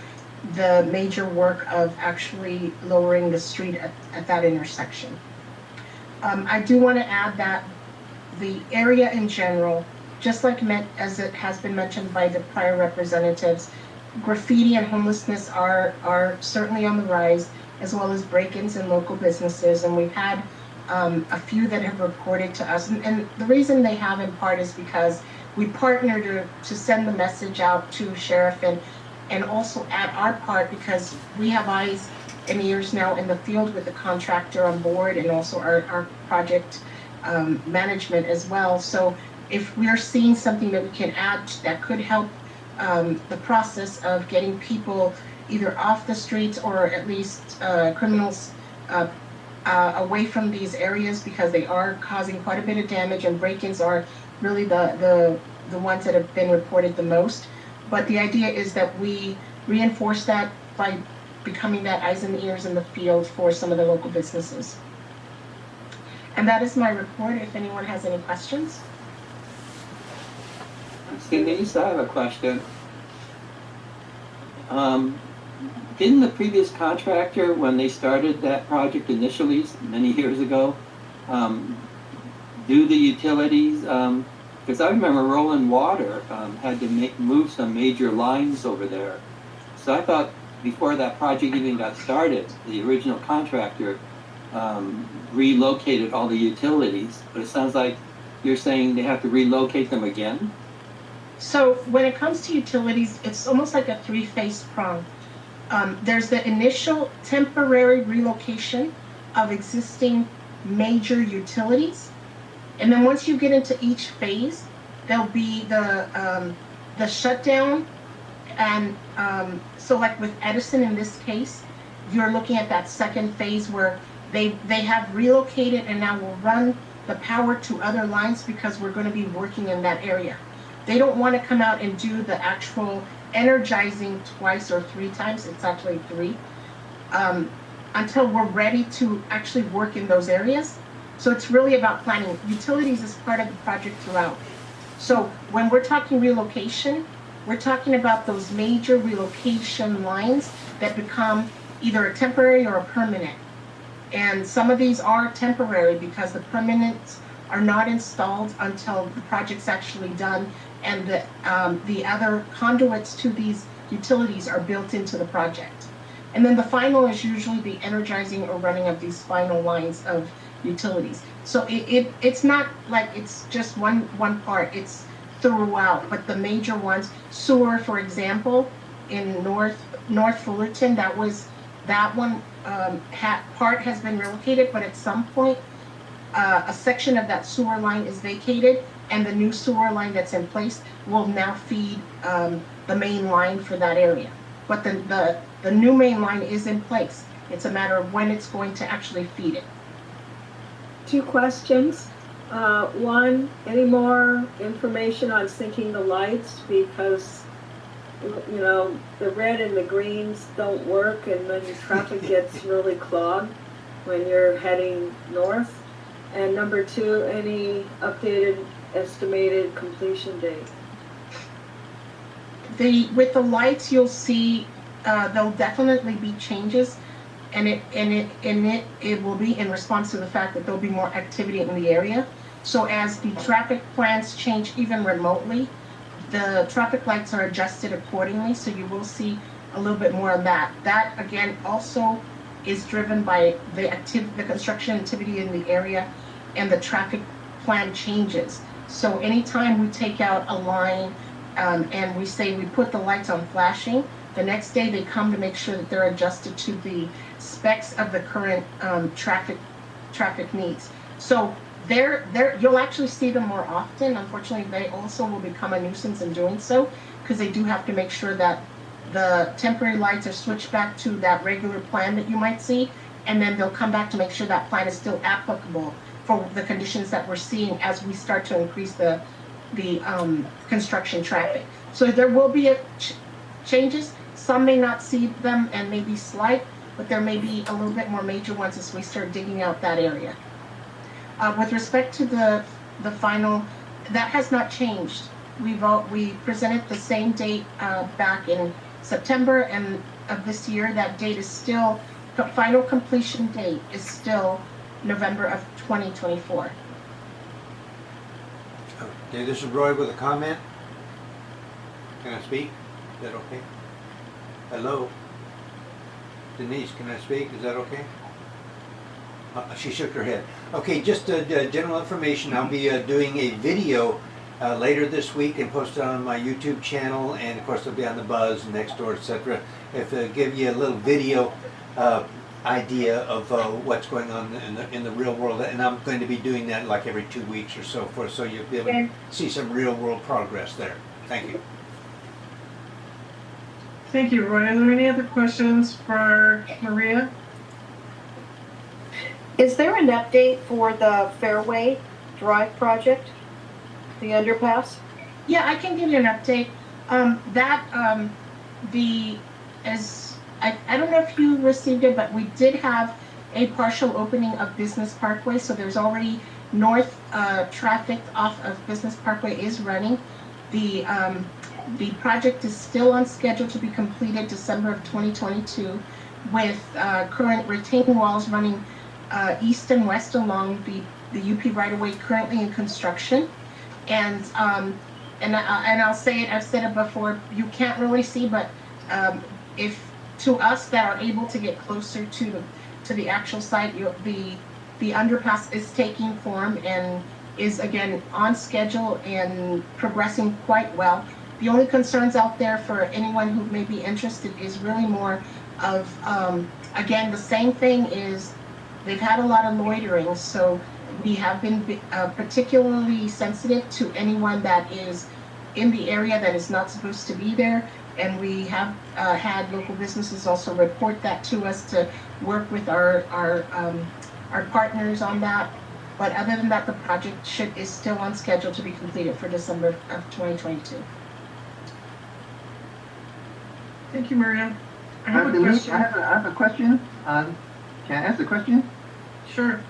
the major work of actually lowering the street at that intersection. I do want to add that the area in general, just like as it has been mentioned by the prior representatives, graffiti and homelessness are certainly on the rise, as well as break-ins in local businesses, and we've had a few that have reported to us, and the reason they have in part is because we partner to send the message out to sheriff and also at our part, because we have eyes and ears now in the field with the contractor on board, and also our project management as well. So if we are seeing something that we can add that could help the process of getting people either off the streets or at least criminals away from these areas, because they are causing quite a bit of damage, and break-ins are really the ones that have been reported the most. But the idea is that we reinforce that by becoming that eyes and ears in the field for some of the local businesses. And that is my report, if anyone has any questions. Denise, I have a question. Didn't the previous contractor, when they started that project initially many years ago, do the utilities? Because I remember Rolling Water had to move some major lines over there. So I thought before that project even got started, the original contractor relocated all the utilities. But it sounds like you're saying they have to relocate them again? So when it comes to utilities, it's almost like a three-phase prong. There's the initial temporary relocation of existing major utilities. And then once you get into each phase, there'll be the shutdown. And so like with Edison in this case, you're looking at that second phase where they have relocated and now will run the power to other lines, because we're going to be working in that area. They don't want to come out and do the actual energizing twice or three times. It's actually three, until we're ready to actually work in those areas. So it's really about planning. Utilities is part of the project throughout. So when we're talking relocation, we're talking about those major relocation lines that become either a temporary or a permanent. And some of these are temporary because the permanents are not installed until the project's actually done, and the other conduits to these utilities are built into the project. And then the final is usually the energizing or running of these final lines of utilities. So it's not like it's just one part, it's throughout. But the major ones, sewer, for example, in North Fullerton, that one part has been relocated, but at some point a section of that sewer line is vacated, and the new sewer line that's in place will now feed the main line for that area. But the new main line is in place. It's a matter of when it's going to actually feed it. Two questions. One, any more information on syncing the lights? Because, you know, the red and the greens don't work, and then your traffic gets really clogged when you're heading north. And number two, any updated estimated completion date? With the lights, you'll see there'll definitely be changes, and it will be in response to the fact that there'll be more activity in the area. So as the traffic plans change even remotely, the traffic lights are adjusted accordingly. So you will see a little bit more of that. That again also is driven by the construction activity in the area and the traffic plan changes. So anytime we take out a line and we say we put the lights on flashing, the next day they come to make sure that they're adjusted to the specs of the current traffic needs. So you'll actually see them more often. Unfortunately, they also will become a nuisance in doing so, because they do have to make sure that the temporary lights are switched back to that regular plan that you might see, and then they'll come back to make sure that plan is still applicable for the conditions that we're seeing as we start to increase the construction traffic. So there will be changes. Some may not see them and may be slight, but there may be a little bit more major ones as we start digging out that area. With respect to the final, that has not changed. We presented the same date back in September and of this year. That date is still, the final completion date is still November of 2024. Okay, this is Roy with a comment. Can I speak? Is that okay? Hello? Denise, can I speak? Is that okay? She shook her head. Okay, just general information. I'll be doing a video later this week and post it on my YouTube channel, and of course it'll be on the Buzz, Nextdoor, etc. Give you a little video idea of what's going on in the real world, and I'm going to be doing that like every 2 weeks or so forth, so you'll be able to see some real world progress there. Thank you. Thank you, Roy. Are there any other questions for Maria? Is there an update for the Fairway Drive project, the underpass? Yeah, I can give you an update. I don't know if you received it, but we did have a partial opening of Business Parkway, so there's already north traffic off of Business Parkway is running. The project is still on schedule to be completed December of 2022, with current retaining walls running east and west along the UP right-of-way currently in construction. And I'll say it, I've said it before, you can't really see, but if to us that are able to get closer to the actual site, the underpass is taking form and is again on schedule and progressing quite well. The only concerns out there for anyone who may be interested is really more of, again, the same thing is they've had a lot of loitering, so we have been particularly sensitive to anyone that is in the area that is not supposed to be there. And we have had local businesses also report that to us to work with our partners on that. But other than that, the project is still on schedule to be completed for December of 2022. Thank you, Maria. I have a Denise, question. I have a question. Can I ask a question? Sure.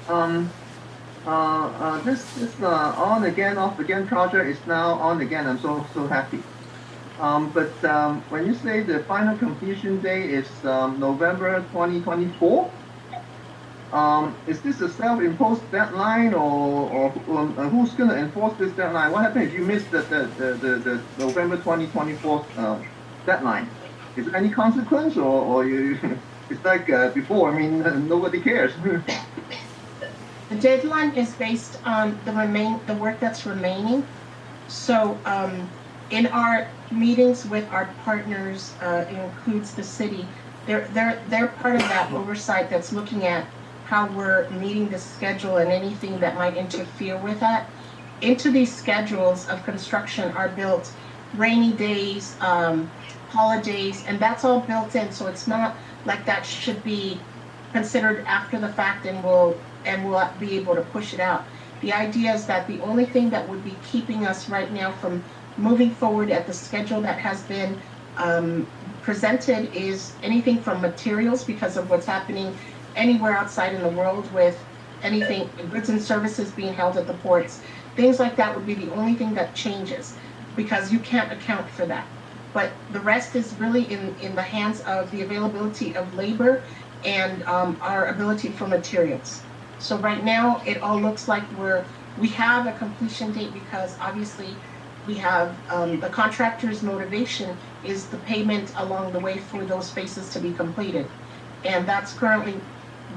This on again, off again project is now on again. I'm so happy. But when you say the final completion date is November 2024, is this a self-imposed deadline, or who's going to enforce this deadline? What happens if you miss the November 2024 deadline? Is there any consequence, or you? It's like before. I mean, nobody cares. The deadline is based on the work that's remaining. So in our meetings with our partners, it includes the city. They're part of that oversight that's looking at how we're meeting the schedule and anything that might interfere with that. Into these schedules of construction are built rainy days, holidays, and that's all built in. So it's not like that should be considered after the fact and we'll be able to push it out. The idea is that the only thing that would be keeping us right now from moving forward at the schedule that has been presented is anything from materials, because of what's happening anywhere outside in the world with anything, goods and services being held at the ports. Things like that would be the only thing that changes, because you can't account for that. But the rest is really in the hands of the availability of labor and our ability for materials. So right now, it all looks like we have a completion date, because obviously we have the contractor's motivation is the payment along the way for those spaces to be completed. And that's currently,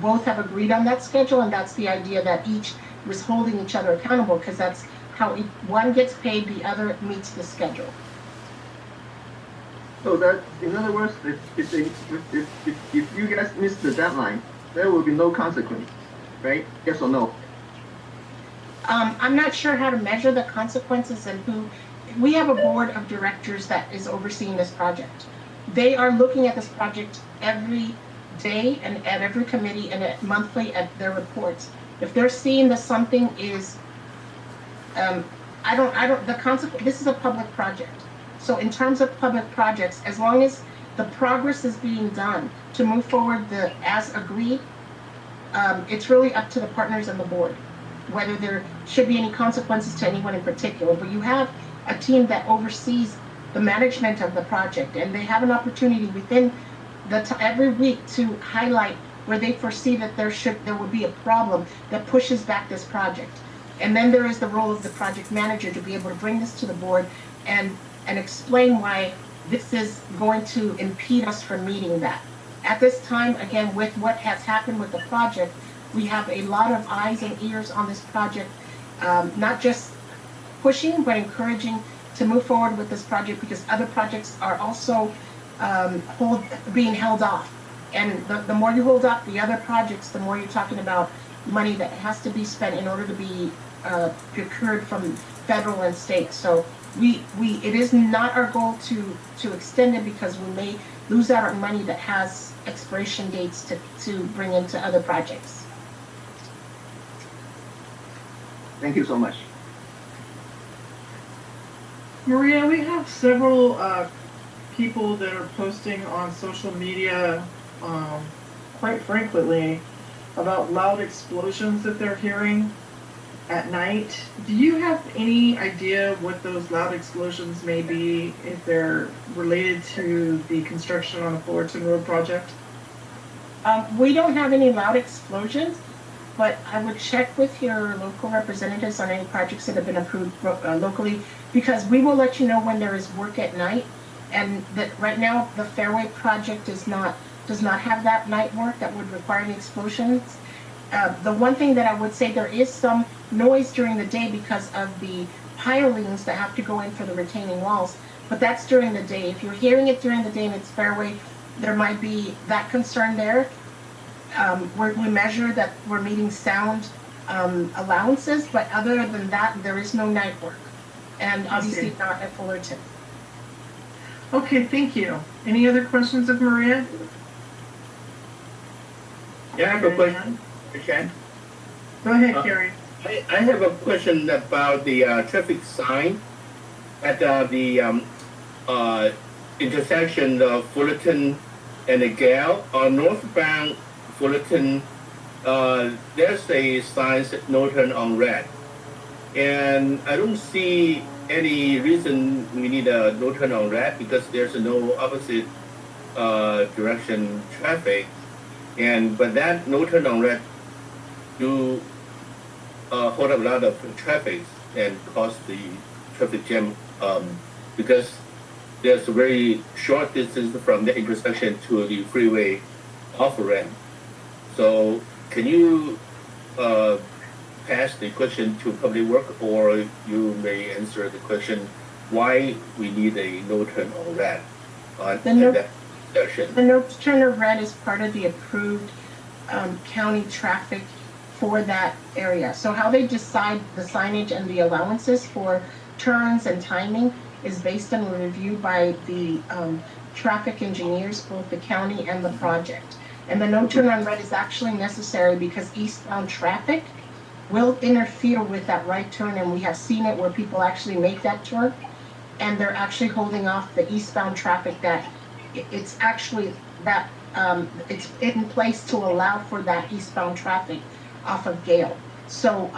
both have agreed on that schedule, and that's the idea that each was holding each other accountable, because that's how one gets paid, the other meets the schedule. So that, in other words, if you guys miss the deadline, there will be no consequence, right? Yes or no? I'm not sure how to measure the consequences and who. We have a board of directors that is overseeing this project. They are looking at this project every day and at every committee and monthly at their reports. If they're seeing that something is, this is a public project. So in terms of public projects, as long as the progress is being done to move forward as agreed, it's really up to the partners and the board, whether there should be any consequences to anyone in particular. But you have a team that oversees the management of the project, and they have an opportunity within every week to highlight where they foresee that there would be a problem that pushes back this project. And then there is the role of the project manager to be able to bring this to the board and explain why this is going to impede us from meeting that. At this time, again, with what has happened with the project, we have a lot of eyes and ears on this project, not just pushing, but encouraging to move forward with this project, because other projects are also being held off. And the more you hold off the other projects, the more you're talking about money that has to be spent in order to be procured from federal and state. So it is not our goal to extend it because we may lose out on money that has expiration dates to bring into other projects. Thank you so much. Maria, we have several people that are posting on social media quite frequently about loud explosions that they're hearing at night. Do you have any idea what those loud explosions may be, if they're related to the construction on the Fullerton Road project? We don't have any loud explosions, but I would check with your local representatives on any projects that have been approved locally, because we will let you know when there is work at night. And that right now the Fairway project does not have that night work that would require any explosions. The one thing that I would say, there is some noise during the day because of the pilings that have to go in for the retaining walls, but that's during the day. If you're hearing it during the day and it's Fairway, there might be that concern there. We measure that we're meeting sound allowances, but other than that, there is no night work, and obviously not at Fullerton. Okay, thank you. Any other questions of Maria? Yeah, I have a question. Chen. Go ahead, Cary. I have a question about the traffic sign at the intersection of Fullerton and the Gale. On northbound Fullerton, there's a sign that no turn on red. And I don't see any reason we need a no turn on red because there's no opposite direction traffic. But that no turn on red do hold up a lot of traffic and cause the traffic jam because there's a very short distance from the intersection to the freeway off ramp. So can you pass the question to Public Work, or you may answer the question why we need a no turn on red on that section? The no turn on red is part of the approved county traffic for that area. So how they decide the signage and the allowances for turns and timing is based on a review by the traffic engineers, both the county and the project. And the no turn on red is actually necessary because eastbound traffic will interfere with that right turn, and we have seen it where people actually make that turn and they're actually holding off the eastbound traffic. That it's actually that it's in place to allow for that eastbound traffic off of Gale. So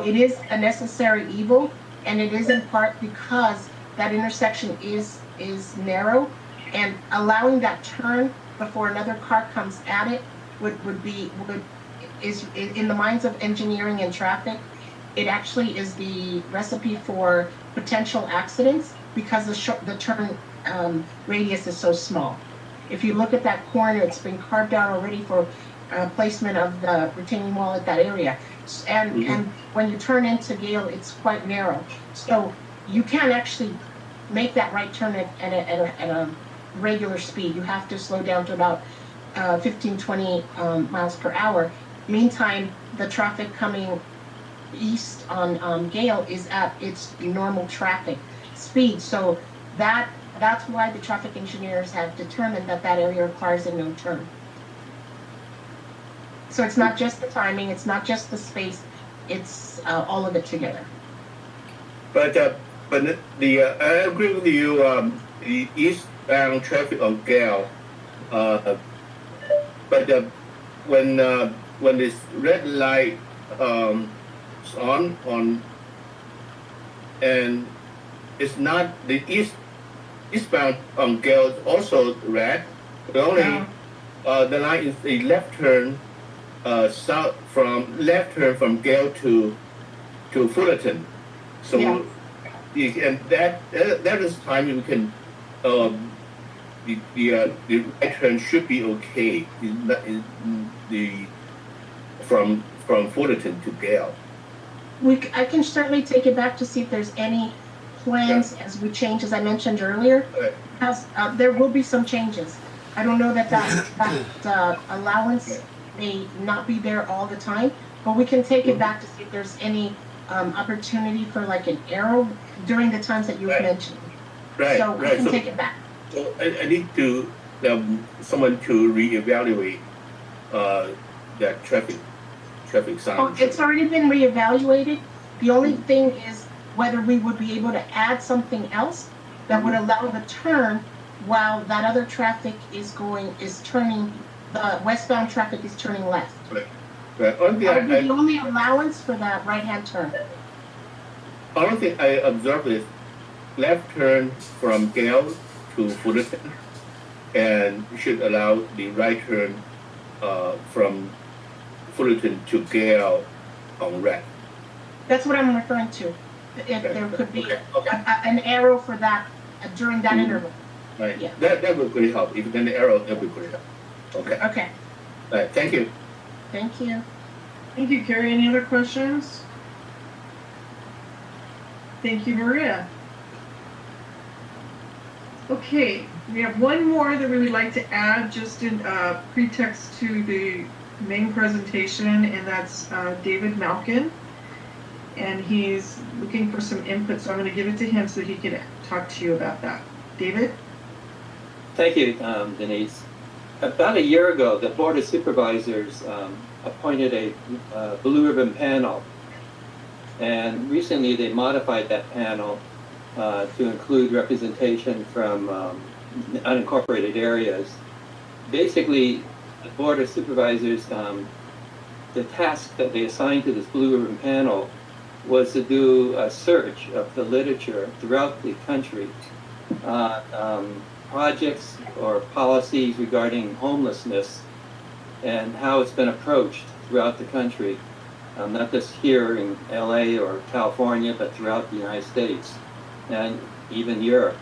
it is a necessary evil, and it is in part because that intersection is narrow, and allowing that turn before another car comes at it is in the minds of engineering and traffic. It actually is the recipe for potential accidents because the turn radius is so small. If you look at that corner, it's been carved out already for placement of the retaining wall at that area. And when you turn into Gale, it's quite narrow. So you can't actually make that right turn at a regular speed. You have to slow down to about 15, 20 miles per hour. Meantime, the traffic coming east on Gale is at its normal traffic speed. So that's why the traffic engineers have determined that area requires a no turn. So it's not just the timing, it's not just the space, it's all of it together. But I agree with you. The eastbound traffic on Gale, but when this red light is on, and it's not the eastbound on Gale is also red, but only the line is a left turn south from Gale to Fullerton. So and that is time you can the right turn should be okay from Fullerton to Gale. I can certainly take it back to see if there's any plans as we change, as I mentioned earlier. There will be some changes. I don't know that allowance may not be there all the time, but we can take it back to see if there's any opportunity for like an arrow during the times that you have mentioned. Right, So right. I can So- take it back. So I need to someone to reevaluate that traffic Oh, signs. it's already been reevaluated. The only thing is whether we would be able to add something else that would allow the turn while that other traffic is turning, the westbound traffic is turning left. Right. Only That would be thing the only allowance for that right-hand turn. only thing I observed is left turn from Gale to Fullerton, and should allow the right turn from Fullerton to Gale on red. That's what I'm referring to. If there could be an arrow for that during that interval. Right. Yeah. That would really help. If then the arrow, that would really help. Okay. Okay, Right. Thank you. thank you. Thank you, Carrie. Any other questions? Thank you, Maria. Okay, we have one more that we would like to add just in pretext to the main presentation, and that's David Malkin. And he's looking for some input, so I'm going to give it to him so he can talk to you about that. David? Thank you, Denise. About a year ago, the Board of Supervisors appointed a Blue Ribbon panel, and recently they modified that panel to include representation from unincorporated areas. Basically, the Board of Supervisors, the task that they assigned to this Blue Ribbon panel was to do a search of the literature throughout the country, projects or policies regarding homelessness and how it's been approached throughout the country, not just here in LA or California, but throughout the United States and even Europe.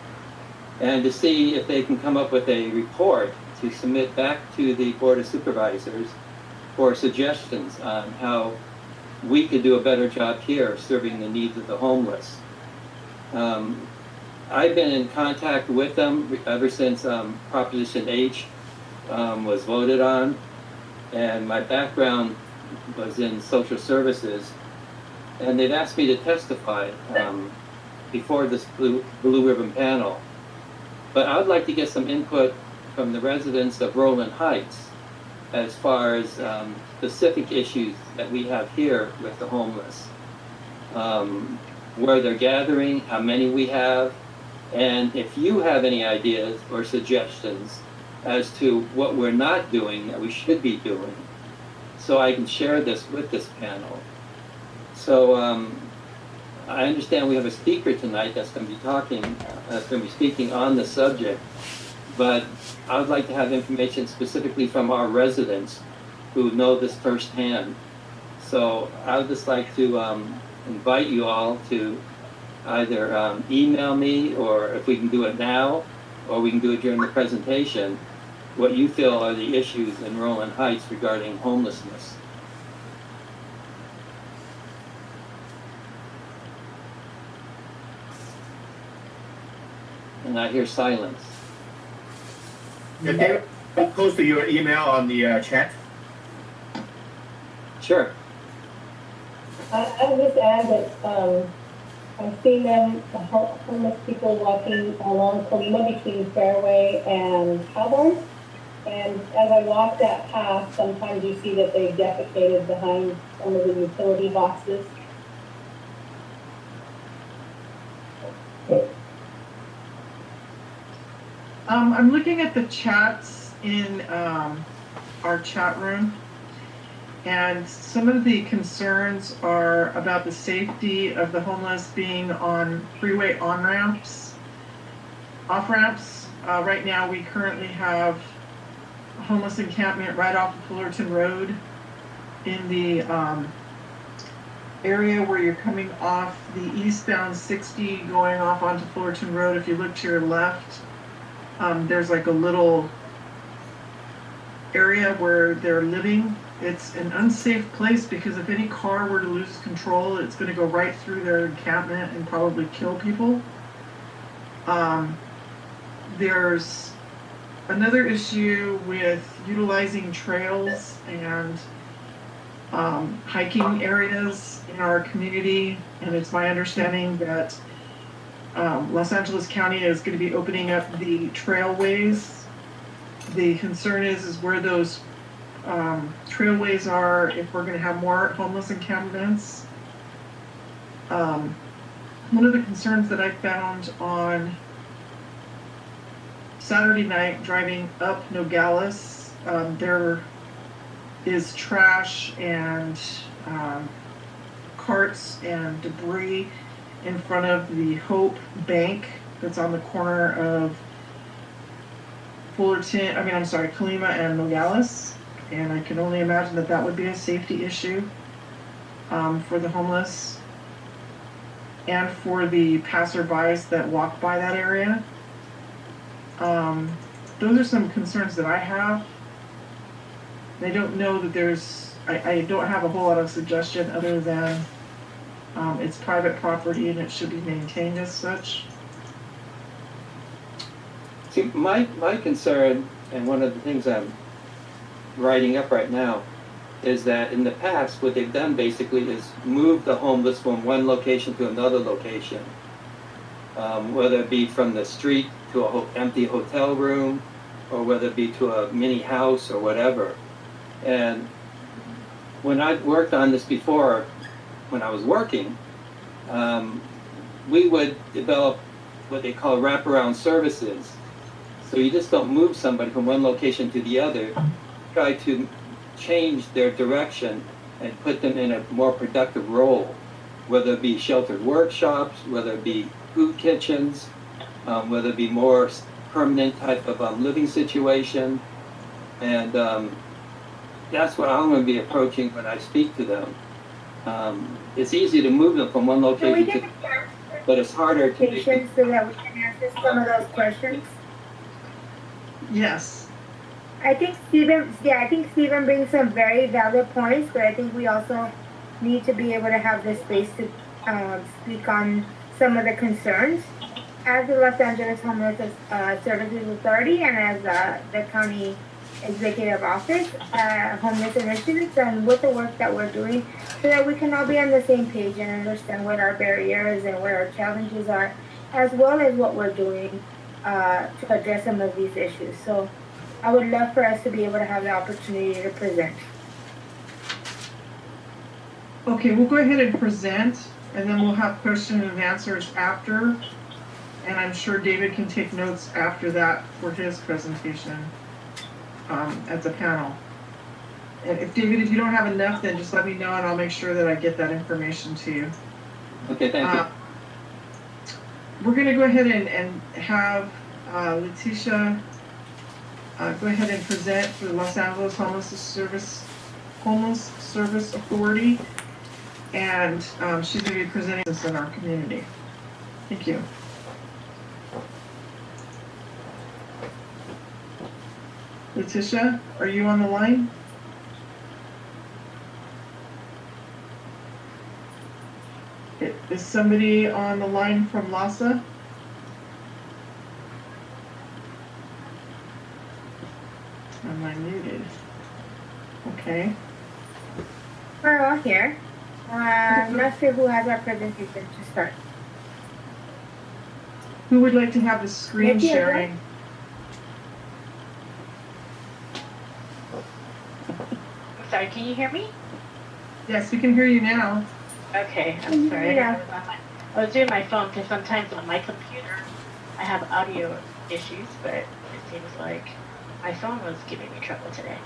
And to see if they can come up with a report to submit back to the Board of Supervisors for suggestions on how we could do a better job here serving the needs of the homeless. I've been in contact with them ever since Proposition H was voted on, and my background was in social services, and they've asked me to testify before this Blue Ribbon panel. But I would like to get some input from the residents of Rowland Heights as far as specific issues that we have here with the homeless. Where they're gathering, how many we have, and if you have any ideas or suggestions as to what we're not doing that we should be doing, so I can share this with this panel. So I understand we have a speaker tonight that's going to be speaking on the subject, but I would like to have information specifically from our residents who know this firsthand. So I would just like to invite you all to either email me, or if we can do it now, or we can do it during the presentation, what you feel are the issues in Rowland Heights regarding homelessness. And I hear silence. David, I'll post your email on the chat. Sure. I would just add that I've seen them, the homeless people walking along Colima between Fairway and Halborn. And as I walk that path, sometimes you see that they defecated behind some of the utility boxes. I'm looking at the chats in our chat room, and some of the concerns are about the safety of the homeless being on freeway on-ramps, off-ramps. Right now, we currently have a homeless encampment right off of Fullerton Rd in the area where you're coming off the eastbound 60 going off onto Fullerton Rd. If you look to your left, there's like a little area where they're living. It's an unsafe place because if any car were to lose control, it's going to go right through their encampment and probably kill people. There's another issue with utilizing trails and hiking areas in our community, and it's my understanding that Los Angeles County is going to be opening up the trailways. The concern is where those trailways are, if we're going to have more homeless encampments. One of the concerns that I found on Saturday night driving up Nogales, there is trash and carts and debris in front of the Hope Bank that's on the corner of Colima and Nogales. And I can only imagine that that would be a safety issue for the homeless and for the passerbys that walk by that area. Those are some concerns that I have. I don't know that I don't have a whole lot of suggestion other than it's private property and it should be maintained as such. See, my concern, and one of the things I'm writing up right now, is that in the past, what they've done basically is move the homeless from one location to another location, whether it be from the street to an empty hotel room, or whether it be to a mini house or whatever. And when I worked on this before, when I was working, we would develop what they call wraparound services. So you just don't move somebody from one location to the other, try to change their direction and put them in a more productive role, whether it be sheltered workshops, whether it be food kitchens, whether it be more permanent type of living situation. And that's what I'm going to be approaching when I speak to them. It's easy to move them from one location to, but it's harder to make them. So that we can answer some of those questions. Yes. I think Stephen brings some very valid points, but I think we also need to be able to have the space to speak on some of the concerns. As the Los Angeles Homeless Services Authority and as the County Executive Office, Homeless Initiatives, and with the work that we're doing, so that we can all be on the same page and understand what our barriers and what our challenges are, as well as what we're doing to address some of these issues. So I would love for us to be able to have the opportunity to present. Okay, we'll go ahead and present, and then we'll have questions and answers after. And I'm sure David can take notes after that for his presentation at the panel. And if David, if you don't have enough, then just let me know and I'll make sure that I get that information to you. Okay, thank you. We're going to go ahead and have Letitia go ahead and present for the Los Angeles Homeless Service Authority, and she's going to be presenting this in our community. Thank you. Letitia, are you on the line? Is somebody on the line from LASA? Am I muted? Okay. We're all here. I'm not sure who has our presentation to start. Who would like to have the screen Maybe sharing? I'm sorry, can you hear me? Yes, we can hear you now. Okay, I'm sorry. Yeah. I was doing my phone because sometimes on my computer I have audio issues, but it seems like my phone was giving me trouble today.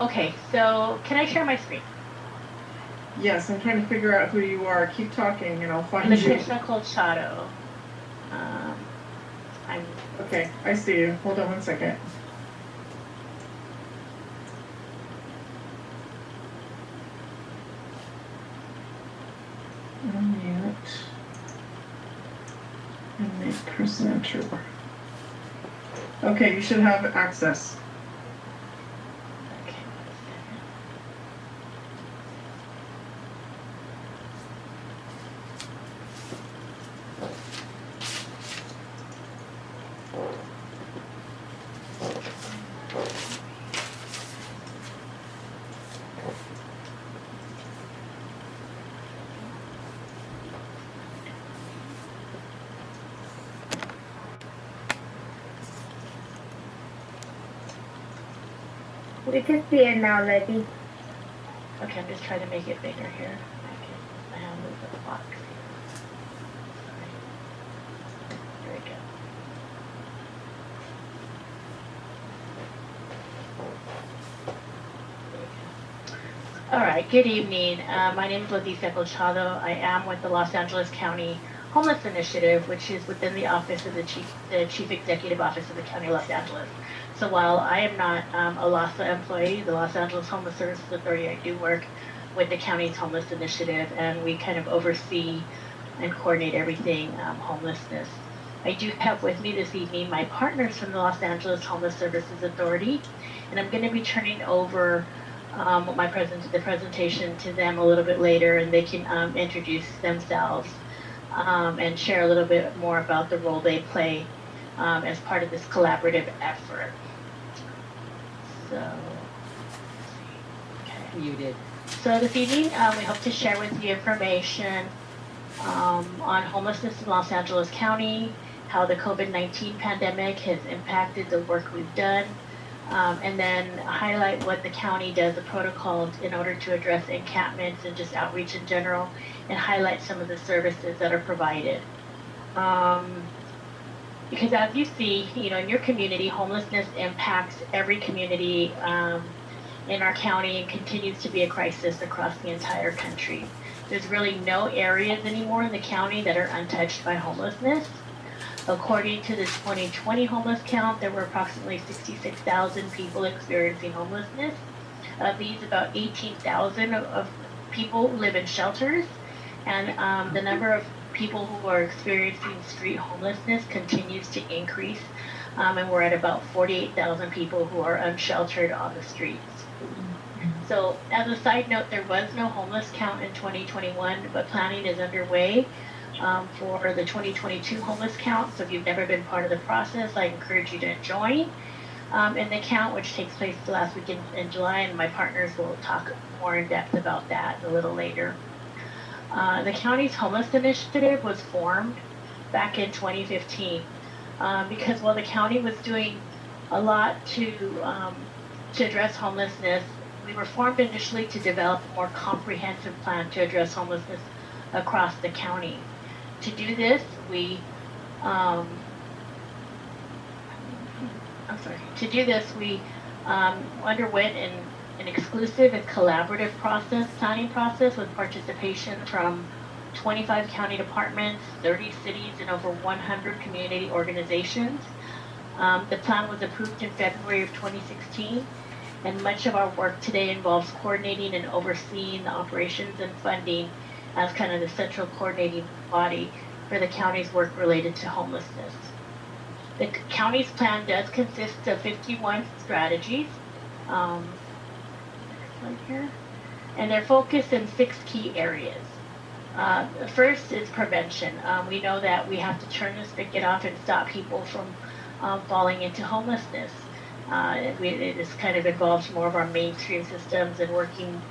Okay, so can I share my screen? Yes, I'm trying to figure out who you are. Keep talking and I'll find you. Letica Restart. Okay, I see you. Hold on one second. Unmute and make presenter. Okay, you should have access. We can see it now, Letty. Okay, I'm just trying to make it bigger here. Okay, I have to move the box. There we go. All right, good evening. My name is Letica Restart. I am with the Los Angeles County Homeless Initiative, which is within the office of the Chief Executive Office of the County of Los Angeles. So while I am not a LASA employee, the Los Angeles Homeless Services Authority, I do work with the county's homeless initiative, and we kind of oversee and coordinate everything homelessness. I do have with me this evening my partners from the Los Angeles Homeless Services Authority, and I'm going to be turning over the presentation to them a little bit later, and they can introduce themselves and share a little bit more about the role they play as part of this collaborative effort. So, okay. Muted. So this evening, we hope to share with you information on homelessness in Los Angeles County, how the COVID-19 pandemic has impacted the work we've done, and then highlight what the county does, the protocols in order to address encampments and just outreach in general, and highlight some of the services that are provided. Because as you see, in your community, homelessness impacts every community in our county and continues to be a crisis across the entire country. There's really no areas anymore in the county that are untouched by homelessness. According to the 2020 homeless count, there were approximately 66,000 people experiencing homelessness. Of these, about 18,000 of people live in shelters, and the number of people who are experiencing street homelessness continues to increase, and we're at about 48,000 people who are unsheltered on the streets. So as a side note, there was no homeless count in 2021, but planning is underway for the 2022 homeless count. So if you've never been part of the process, I encourage you to join in the count, which takes place the last week in July, and my partners will talk more in depth about that a little later. The county's homeless initiative was formed back in 2015 because while the county was doing a lot to address homelessness, we were formed initially to develop a more comprehensive plan to address homelessness across the county. To do this, we underwent an exclusive and collaborative planning process with participation from 25 county departments, 30 cities, and over 100 community organizations. The plan was approved in February of 2016, and much of our work today involves coordinating and overseeing the operations and funding as kind of the central coordinating body for the county's work related to homelessness. The county's plan does consist of 51 strategies, right here, and they're focused in 6 key areas. The first is prevention. We know that we have to turn the spigot off and stop people from falling into homelessness. This kind of involves more of our mainstream systems and working,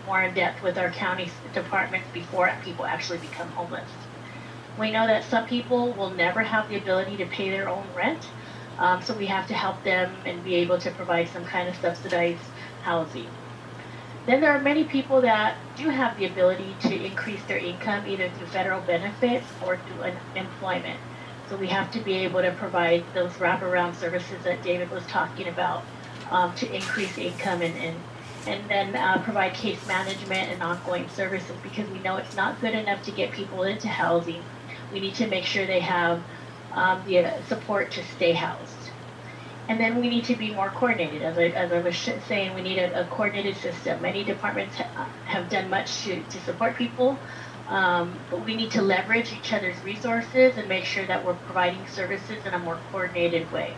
more in depth with our county departments before people actually become homeless. We know that some people will never have the ability to pay their own rent, so we have to help them and be able to provide some kind of subsidized housing. Then there are many people that do have the ability to increase their income either through federal benefits or through employment. So we have to be able to provide those wraparound services that David was talking about to increase income and then provide case management and ongoing services, because we know it's not good enough to get people into housing. We need to make sure they have the support to stay housed. And then we need to be more coordinated. As I was saying, we need a coordinated system. Many departments have done much to support people, but we need to leverage each other's resources and make sure that we're providing services in a more coordinated way.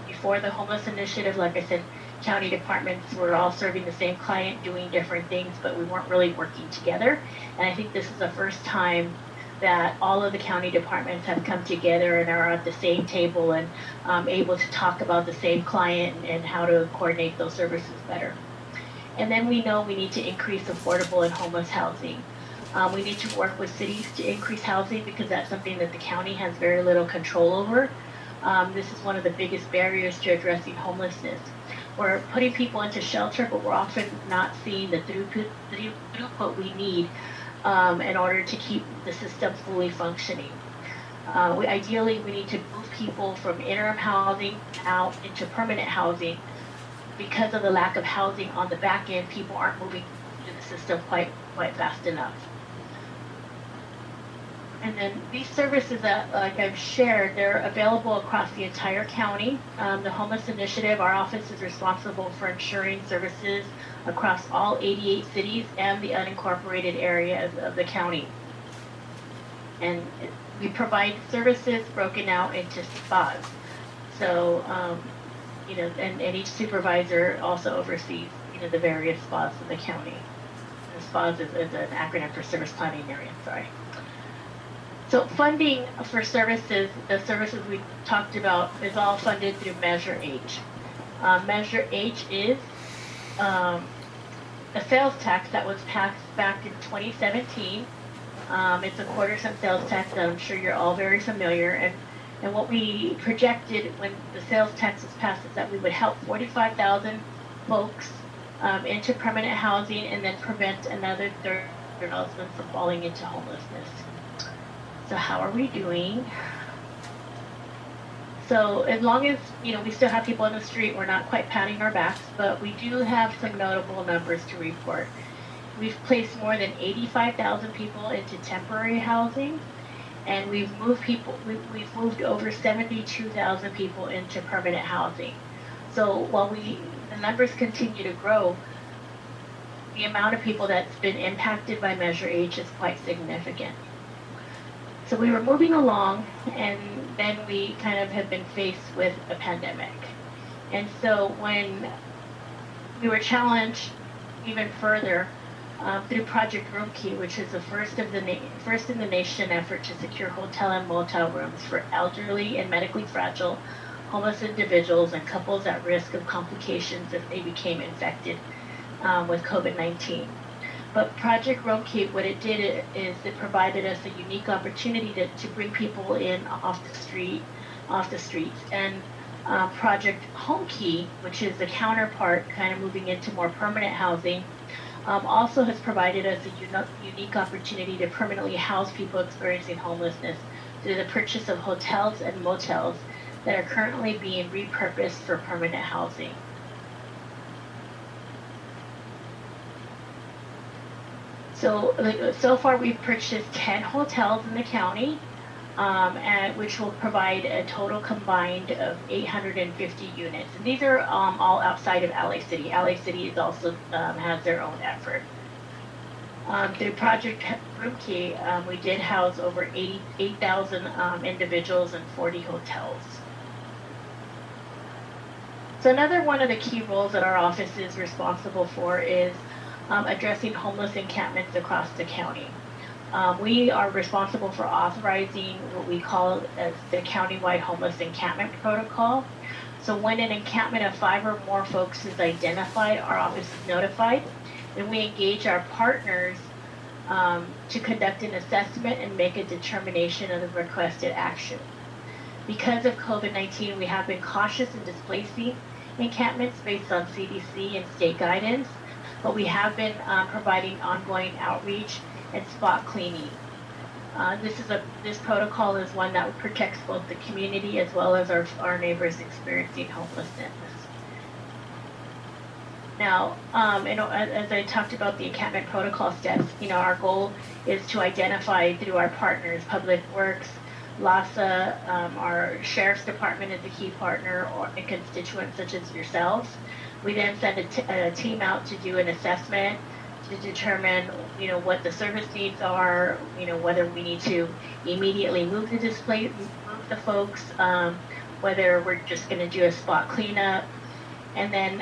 Before the homeless initiative, like I said, county departments were all serving the same client, doing different things, but we weren't really working together. And I think this is the first time that all of the county departments have come together and are at the same table and able to talk about the same client and how to coordinate those services better. And then we know we need to increase affordable and homeless housing. We need to work with cities to increase housing because that's something that the county has very little control over. This is one of the biggest barriers to addressing homelessness. we're putting people into shelter, but we're often not seeing the throughput we need in order to keep the system fully functioning. Ideally, we need to move people from interim housing out into permanent housing. Because of the lack of housing on the back end, people aren't moving through the system quite fast enough. And then these services that, like I've shared, they're available across the entire county. The Homeless Initiative, our office is responsible for ensuring services across all 88 cities and the unincorporated areas of the county. And we provide services broken out into spas. So, you know, and each supervisor also oversees, you know, the various spas in the county. And spas is an acronym for service planning area, sorry. So funding for services, the services we talked about, is all funded through Measure H. Measure H is a sales tax that was passed back in 2017. It's a quarter-cent sales tax that I'm sure you're all very familiar. And what we projected when the sales tax was passed is that we would help 45,000 folks into permanent housing and then prevent another 30,000 from falling into homelessness. So how are we doing? So as long as, you know, we still have people on the street, we're not quite patting our backs, but we do have some notable numbers to report. We've placed more than 85,000 people into temporary housing, and we've moved over 72,000 people into permanent housing. So while the numbers continue to grow, the amount of people that's been impacted by Measure H is quite significant. So we were moving along, and then we kind of have been faced with a pandemic. And so when we were challenged even further through Project Roomkey, which is the first in the nation effort to secure hotel and motel rooms for elderly and medically fragile homeless individuals and couples at risk of complications if they became infected with COVID-19. But Project Roomkey, what it did is it provided us a unique opportunity to bring people in off the streets. And Project Homekey, which is the counterpart, kind of moving into more permanent housing, also has provided us a unique opportunity to permanently house people experiencing homelessness through the purchase of hotels and motels that are currently being repurposed for permanent housing. So far we've purchased 10 hotels in the county, which will provide a total combined of 850 units. And these are all outside of LA City. LA City is also has their own effort. Through Project Roomkey, we did house over 88,000 individuals in 40 hotels. So another one of the key roles that our office is responsible for is addressing homeless encampments across the county. We are responsible for authorizing what we call as the countywide homeless encampment protocol. So when an encampment of 5 or more folks is identified, our office is notified, and we engage our partners to conduct an assessment and make a determination of the requested action. Because of COVID-19, we have been cautious in displacing encampments based on CDC and state guidance, but we have been providing ongoing outreach and spot cleaning. This protocol is one that protects both the community as well as our neighbors experiencing homelessness. Now, as I talked about the encampment protocol steps, our goal is to identify through our partners, Public Works, LASA, our Sheriff's Department is a key partner, or a constituent such as yourselves. We then send a team out to do an assessment to determine, what the service needs are, whether we need to immediately move the folks, whether we're just going to do a spot cleanup, and then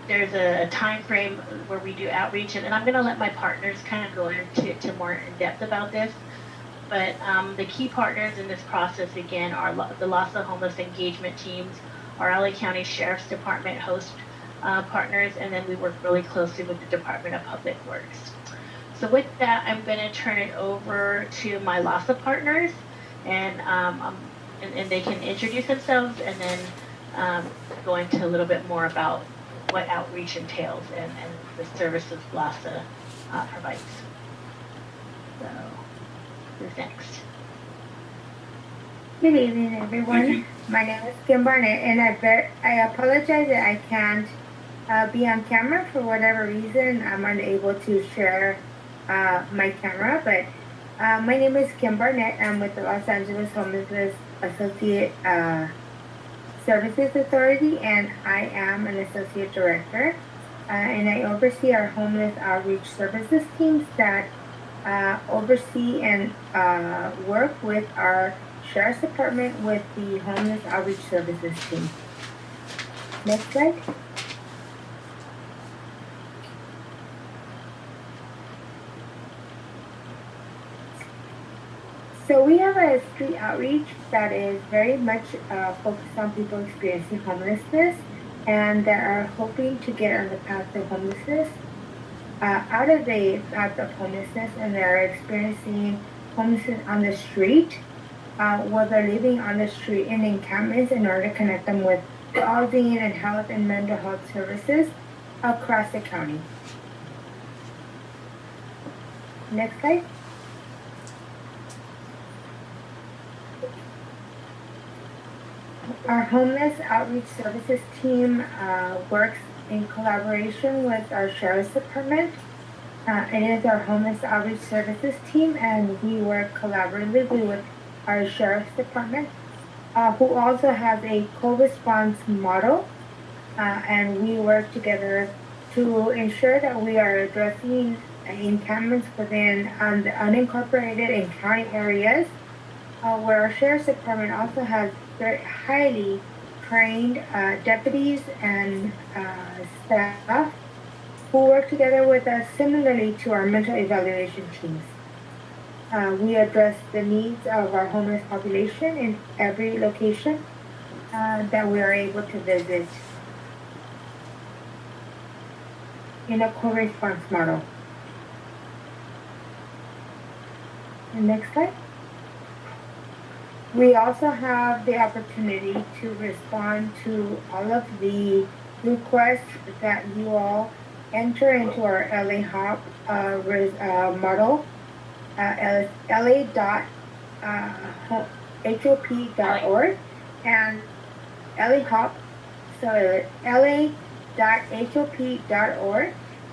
there's a time frame where we do outreach, and I'm going to let my partners kind of go into more in depth about this. But the key partners in this process, again, are the LASA homeless engagement teams, our LA County Sheriff's Department host partners, and then we work really closely with the Department of Public Works. So with that, I'm going to turn it over to my LASA partners, and they can introduce themselves, and then go into a little bit more about what outreach entails and the services LASA provides. So, who's next? Good evening, everyone. My name is Kim Barnett, and I apologize that I can't be on camera for whatever reason. I'm unable to share my camera, but my name is Kim Barnett. I'm with the Los Angeles Homeless Associate Services Authority, and I am an associate director. And I oversee our homeless outreach services teams that oversee and work with our Sheriff's Department with the Homeless Outreach Services team. Next slide. So we have a street outreach that is very much focused on people experiencing homelessness and that are hoping to get on the path of homelessness, out of the path of homelessness, and they're experiencing homelessness on the street, while they're living on the street in encampments in order to connect them with housing and health and mental health services across the county. Next slide. Our Homeless Outreach Services team works in collaboration with our Sheriff's Department. It is our Homeless Outreach Services team, and we work collaboratively with our Sheriff's Department, who also has a co-response model, and we work together to ensure that we are addressing encampments within the unincorporated and county areas, where our Sheriff's Department also has very highly trained deputies and staff who work together with us similarly to our mental evaluation teams. We address the needs of our homeless population in every location that we are able to visit in a co-response model. And next slide. We also have the opportunity to respond to all of the requests that you all enter into our LA HOP model, la.hop.org, and LA HOP, so la.hop.org,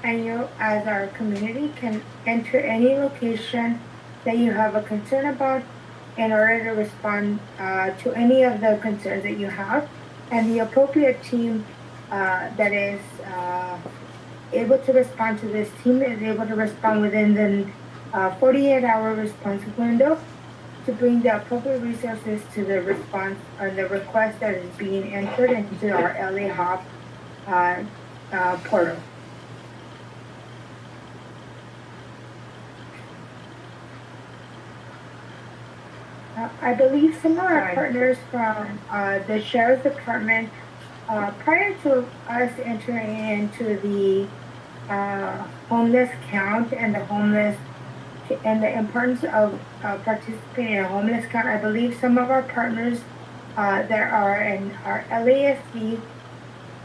and you as our community can enter any location that you have a concern about in order to respond to any of the concerns that you have, and the appropriate team that is able to respond to this team is able to respond within the 48-hour response window to bring the appropriate resources to the response or the request that is being entered into our LA HOP portal. I believe some of our partners from the Sheriff's Department, prior to us entering into the homeless count and the homeless and the importance of participating in a homeless count, I believe some of our partners that are in our LASD,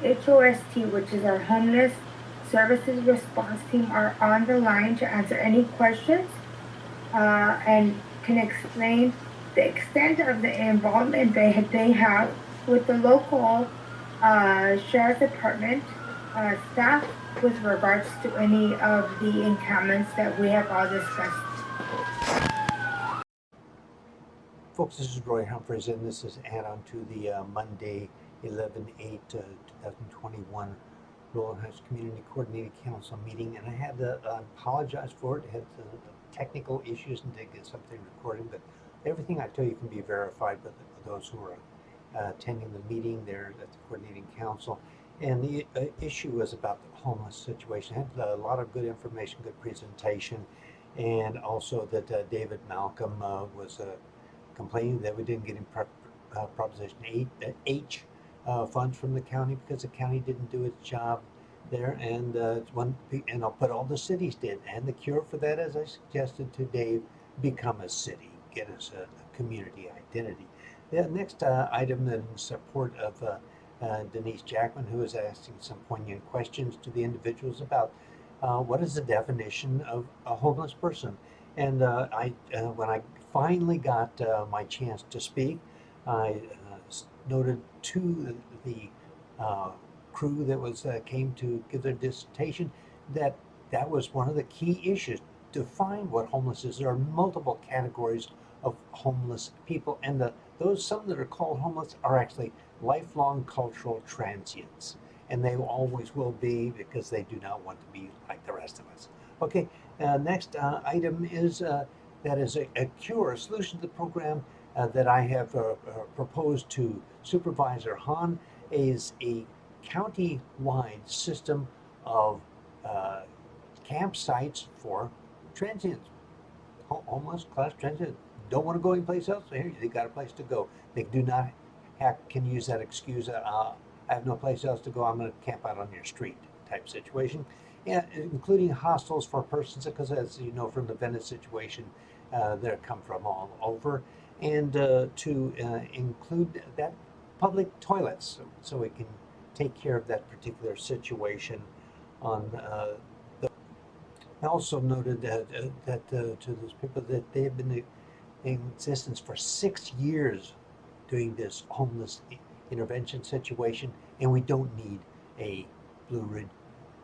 HOST, which is our Homeless Services Response Team, are on the line to answer any questions and can explain the extent of the involvement they have with the local Sheriff's Department staff with regards to any of the encampments that we have all discussed. Folks, this is Roy Humphreys, and this is add-on to the Monday, 11/8/2021 Dolan Heights Community Coordinating Council meeting, and I had to apologize for it. I had technical issues and did get something recording, but everything I tell you can be verified by those who are attending the meeting there at the Coordinating Council. And the issue was about the homeless situation. I had a lot of good information, good presentation, and also that David Malcolm was complaining that we didn't get him Proposition 8H funds from the county because the county didn't do its job there, and I'll put all the cities did. And the cure for that, as I suggested to Dave, become a city, get us a community identity. The next item in support of Denise Jackman, who is asking some poignant questions to the individuals about what is the definition of a homeless person. And when I finally got my chance to speak, I noted to the crew that was came to give their dissertation that that was one of the key issues. Define what homeless is. There are multiple categories of homeless people, and some that are called homeless are actually lifelong cultural transients, and they always will be because they do not want to be like the rest of us. Okay, next item is that is a cure, a solution to the program that I have proposed to Supervisor Hahn is a county-wide system of campsites for transients, homeless class transients. Don't want to go anyplace else? Here, they got a place to go. They do not can use that excuse that I have no place else to go. I'm going to camp out on your street type situation. Yeah, including hostels for persons, because as you know from the Venice situation, they come from all over, and to include that public toilets, so we can take care of that particular situation. On I also noted that to those people that they have been in existence for 6 years doing this homeless intervention situation, and we don't need a Blue Ridge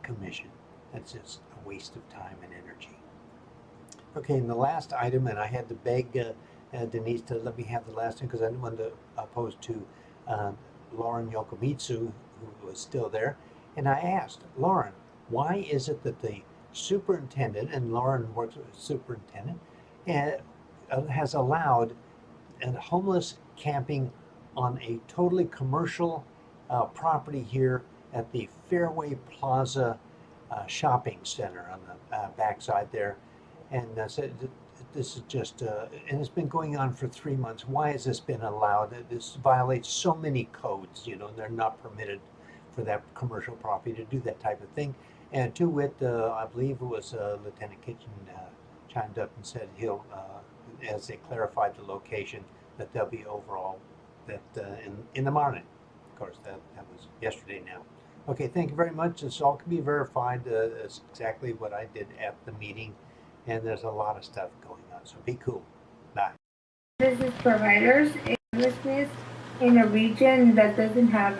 Commission. That's just a waste of time and energy. Okay, and the last item, and I had to beg Denise to let me have the last one because I didn't want to oppose to Lauren Yokomizo, who was still there. And I asked, Lauren, why is it that the superintendent, and Lauren works with the superintendent, has allowed homeless camping on a totally commercial property here at the Fairway Plaza shopping center on the backside there, and said this is just and it's been going on for 3 months. Why has this been allowed? This violates so many codes. You know, they're not permitted for that commercial property to do that type of thing. And to wit, I believe it was Lieutenant Kichen chimed up and said he'll, as they clarified the location, that they'll be overall that in the morning. Of course, that was yesterday now. Okay, thank you very much. This all can be verified. It's exactly what I did at the meeting, and there's a lot of stuff going on, so be cool. Bye. Services providers in homelessness in a region that doesn't have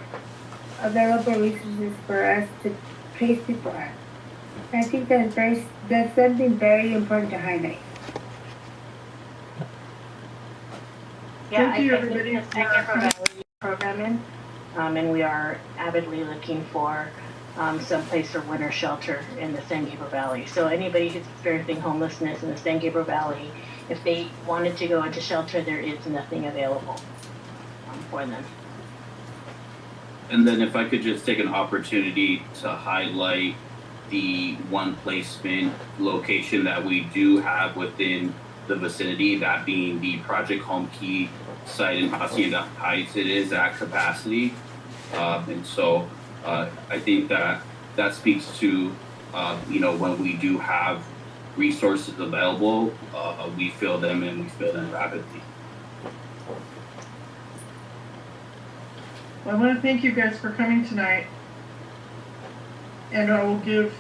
available resources for us to place people at. I think that's something very important to highlight. Yeah, Thank you, I everybody. think the San Gabriel Valley programming, and we are avidly looking for some place for winter shelter in the San Gabriel Valley. So anybody who's experiencing homelessness in the San Gabriel Valley, if they wanted to go into shelter, there is nothing available for them. And then if I could just take an opportunity to highlight the one placement location that we do have within the vicinity, that being the Project Home Key site in Hacienda Heights. It is at capacity. And so I think that speaks to, when we do have resources available, we fill them and we fill them rapidly. Well, I want to thank you guys for coming tonight. And I will give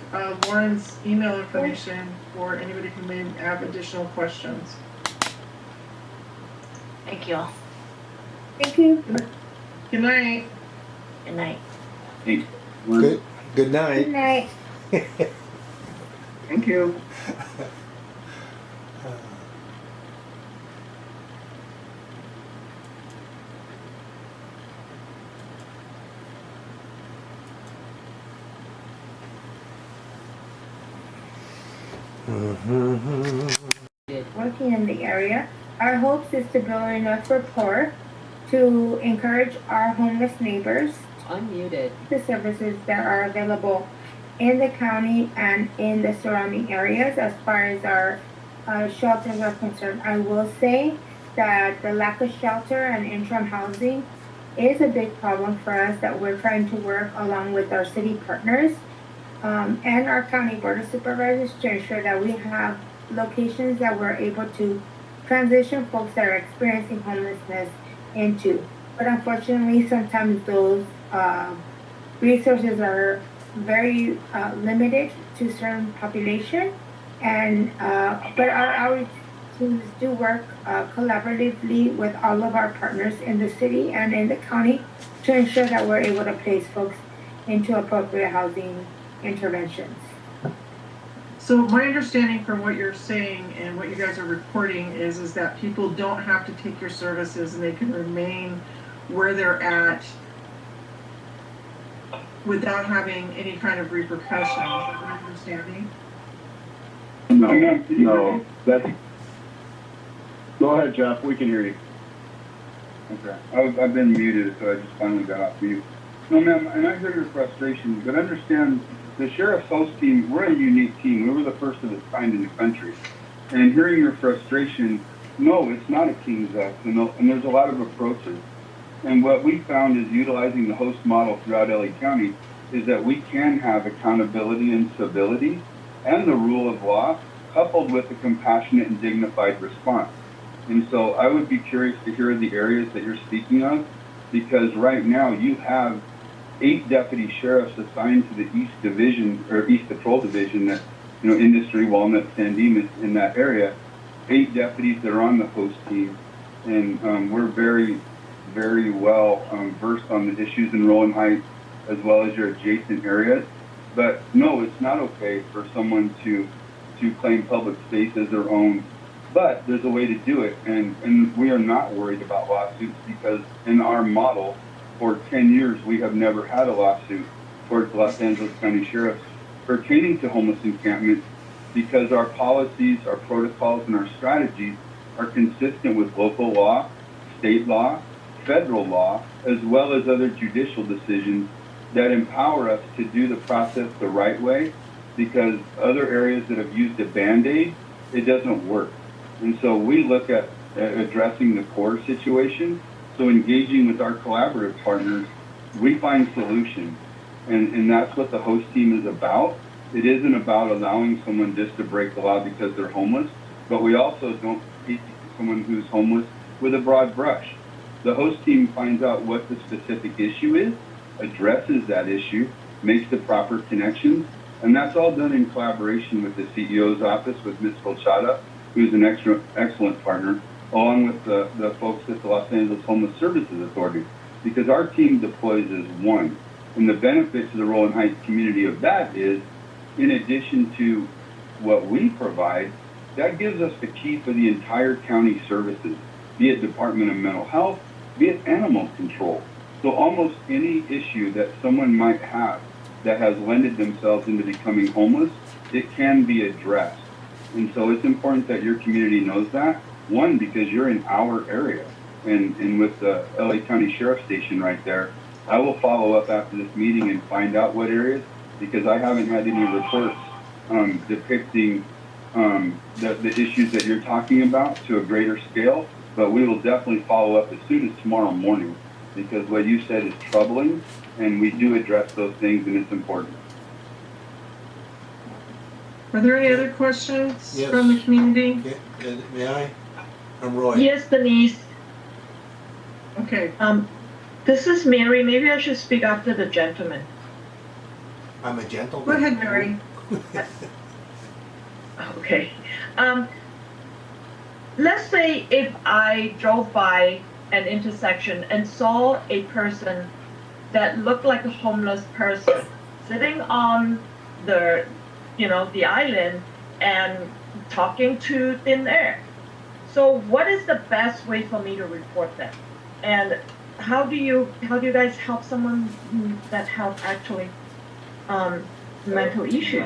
Lauren's email information for anybody who may have additional questions. Thank you all. Thank you. Good night. Good night. Good night. Good night. Thank you. Working in the area, our hopes is to build enough rapport to encourage our homeless neighbors Unmuted. the services that are available in the county and in the surrounding areas as far as our shelters are concerned. I will say that the lack of shelter and interim housing is a big problem for us that we're trying to work along with our city partners and our county board of supervisors to ensure that we have locations that we're able to transition folks that are experiencing homelessness into. But unfortunately, sometimes those resources are very limited to certain population, and but our outreach teams do work collaboratively with all of our partners in the city and in the county to ensure that we're able to place folks into appropriate housing interventions. So my understanding from what you're saying and what you guys are reporting is that people don't have to take your services and they can remain where they're at without having any kind of repercussions. Is that my understanding? No, that's. Go ahead, Jeff. We can hear you. Okay. I've been muted, so I just finally got off mute. No, ma'am, and I hear your frustration, but understand the Sheriff's Host team, we're a unique team. We were the first of its kind in the country. And hearing your frustration, no, it's not a King's X, and there's a lot of approaches. And what we found is utilizing the host model throughout LA County is that we can have accountability and civility and the rule of law coupled with a compassionate and dignified response. And so I would be curious to hear the areas that you're speaking of, because right now you have 8 deputy sheriffs assigned to the East Division or East Patrol Division, that, you know, Industry, Walnut, San Dimas, in that area. 8 deputies that are on the host team, and we're very, very well versed on the issues in Rowland Heights as well as your adjacent areas. But no, it's not okay for someone to claim public space as their own. But there's a way to do it, and we are not worried about lawsuits, because in our model, for 10 years, we have never had a lawsuit towards Los Angeles County Sheriffs pertaining to homeless encampments, because our policies, our protocols, and our strategies are consistent with local law, state law, federal law, as well as other judicial decisions that empower us to do the process the right way, because other areas that have used a Band-Aid, it doesn't work. And so we look at addressing the core situation. So engaging with our collaborative partners, we find solutions. And that's what the host team is about. It isn't about allowing someone just to break the law because they're homeless, but we also don't treat someone who's homeless with a broad brush. The host team finds out what the specific issue is, addresses that issue, makes the proper connections, and that's all done in collaboration with the CEO's office, with Ms. Colchada, who's an excellent partner, along with the folks at the Los Angeles Homeless Services Authority, because our team deploys as one. And the benefit to the Rowland Heights community of that is, in addition to what we provide, that gives us the key for the entire county services, be it Department of Mental Health, be it animal control. So almost any issue that someone might have that has lended themselves into becoming homeless, it can be addressed. And so it's important that your community knows that. One, because you're in our area, and with the LA County Sheriff's Station right there, I will follow up after this meeting and find out what areas, because I haven't had any reports depicting the issues that you're talking about to a greater scale, but we will definitely follow up as soon as tomorrow morning, because what you said is troubling, and we do address those things, and it's important. Are there any other questions Yes. from the community? May I? I'm Roy. Yes, Denise. Okay. This is Mary. Maybe I should speak after the gentleman. I'm a gentleman. Go ahead, Mary. Okay. Let's say if I drove by an intersection and saw a person that looked like a homeless person sitting on the island and talking to thin air. So what is the best way for me to report that? And how do you guys help someone that has actually mental issues?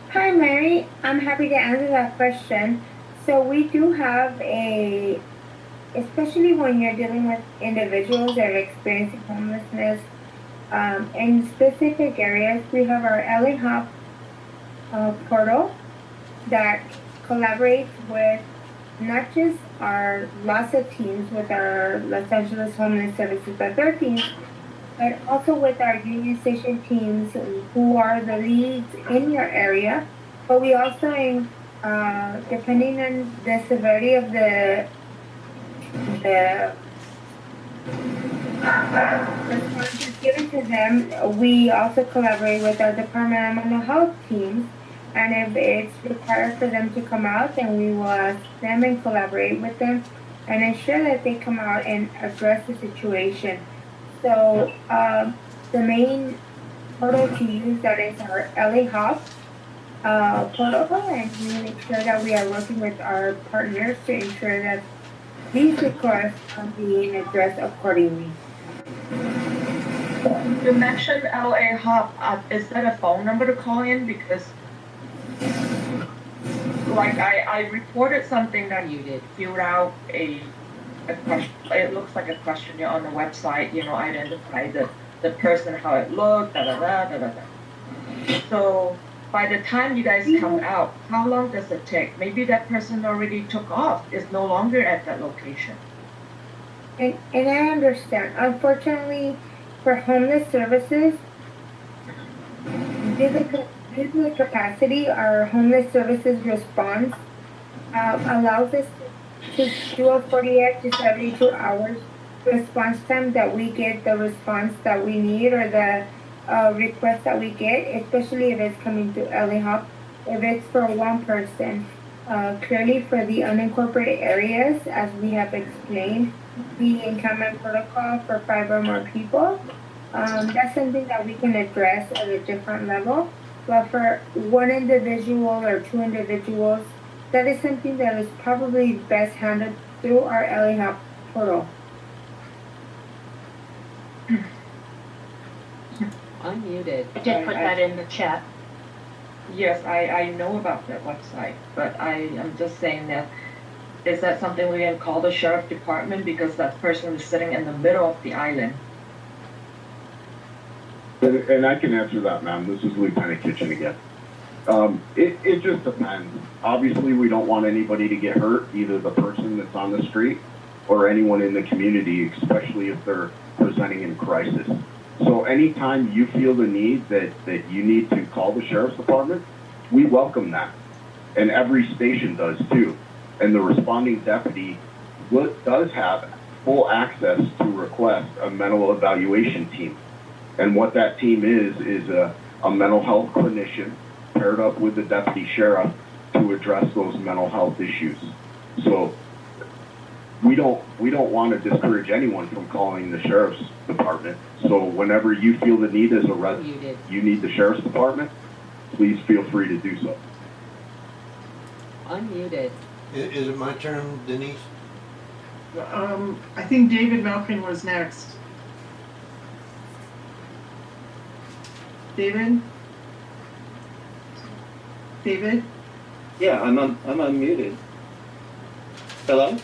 Hi, Mary. I'm happy to answer that question. So we do have especially when you're dealing with individuals that are experiencing homelessness, in specific areas, we have our LA Hub portal that collaborates with not just our LASA teams, with our Los Angeles Homeless Services Authority, but also with our Union Station teams who are the leads in your area. But we also, depending on the severity of the responses given to them, we also collaborate with our Department of Mental Health teams. And if it's required for them to come out, then we will ask them and collaborate with them and ensure that they come out and address the situation. So the main portal to use that is our LA Hub portal, and we make sure that we are working with our partners to ensure that these requests are being addressed accordingly. You mentioned LA Hub. Is that a phone number to call in? Because like I reported something that you did, filled out a question. It looks like a questionnaire on the website, identify the person, how it looked, da da da da da da. So by the time you guys come out, how long does it take? Maybe that person already took off, is no longer at that location. And I understand. Unfortunately, for homeless services, due to the capacity, our homeless services response allows us to do a 48 to 72 hours response time that we get the response that we need or the request that we get, especially if it's coming to LA Hub. If it's for one person, clearly for the unincorporated areas, as we have explained, the encampment protocol for 5 or more people, that's something that we can address at a different level. But for one individual or 2 individuals, that is something that is probably best handled through our LA Hub portal. Unmuted. I did put that in the chat. Yes, I know about that website, but I am just saying that, is that something we can call the sheriff department because that person is sitting in the middle of the island? And I can answer that, ma'am. This is Lieutenant Kichen again. It just depends. Obviously, we don't want anybody to get hurt, either the person that's on the street or anyone in the community, especially if they're presenting in crisis. So anytime you feel the need that you need to call the sheriff's department, we welcome that. And every station does too. And the responding deputy does have full access to request a mental evaluation team. And what that team is a mental health clinician paired up with the deputy sheriff to address those mental health issues. So we don't want to discourage anyone from calling the sheriff's department. So whenever you feel the need as a resident, you need the sheriff's department, please feel free to do so. Unmuted. Is it my turn, Denise? I think David Malkin was next. David? David? Yeah, I'm unmuted. Hello?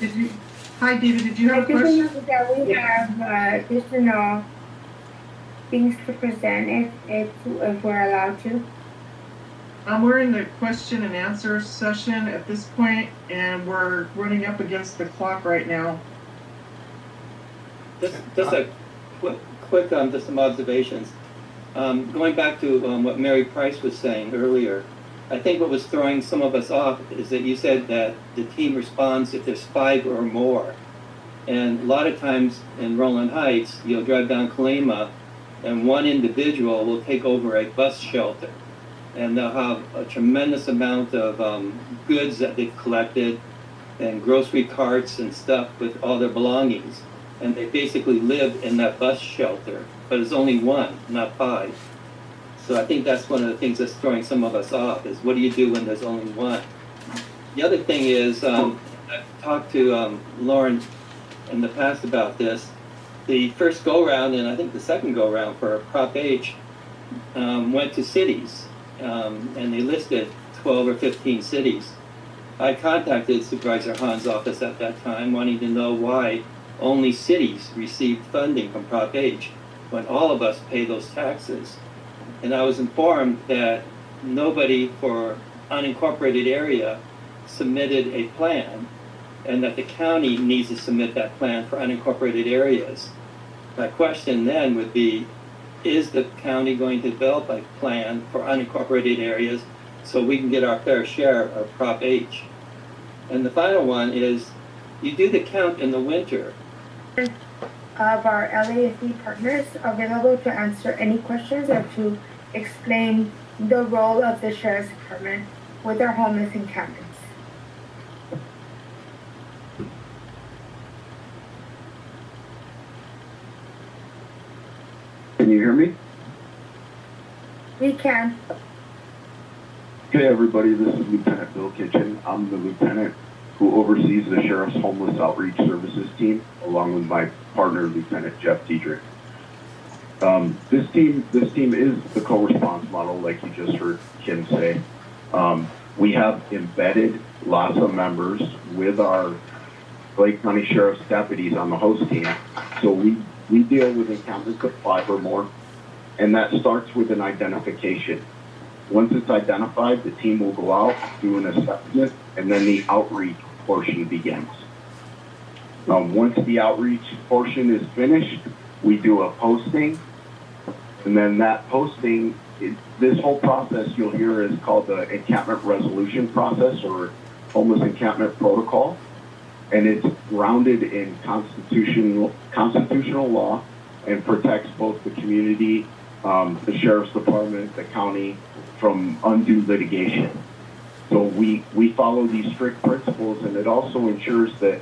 Hi, David. Did you have a question? That we have additional things to present if we're allowed to. We're in the question and answer session at this point, and we're running up against the clock right now. Just a quick just some observations. Going back to what Mary Price was saying earlier, I think what was throwing some of us off is that you said that the team responds if there's 5 or more. And a lot of times in Roland Heights, you'll drive down Colima, and one individual will take over a bus shelter. And they'll have a tremendous amount of goods that they've collected and grocery carts and stuff with all their belongings. And they basically live in that bus shelter, but it's only 1, not 5. So I think that's one of the things that's throwing some of us off is what do you do when there's only 1? The other thing is, I've talked to Lauren in the past about this. The first go-round and I think the second go-round for Prop H went to cities. And they listed 12 or 15 cities. I contacted Supervisor Hahn's office at that time wanting to know why only cities received funding from Prop H when all of us pay those taxes. And I was informed that nobody for unincorporated area submitted a plan and that the county needs to submit that plan for unincorporated areas. My question then would be, is the county going to develop a plan for unincorporated areas so we can get our fair share of Prop H? And the final one is, you do the count in the winter. of our LAFD partners available to answer any questions or to explain the role of the Sheriff's Department with our homeless encampments. Can you hear me? We can. Hey everybody, this is Lieutenant Bill Kichen. I'm the lieutenant who oversees the Sheriff's Homeless Outreach Services team, along with my partner, Lieutenant Jeff Diedrich. This team is the co-response model, like you just heard Kim say. We have embedded lots of members with our Lake County Sheriff's deputies on the host team. So we deal with encampments of 5 or more, and that starts with an identification. Once it's identified, the team will go out, do an assessment, and then the outreach portion begins. Once the outreach portion is finished, we do a posting, and then that posting, this whole process you'll hear is called the encampment resolution process or homeless encampment protocol, and it's grounded in constitutional law and protects both the community, the Sheriff's Department, the county, from undue litigation. So we follow these strict principles, and it also ensures that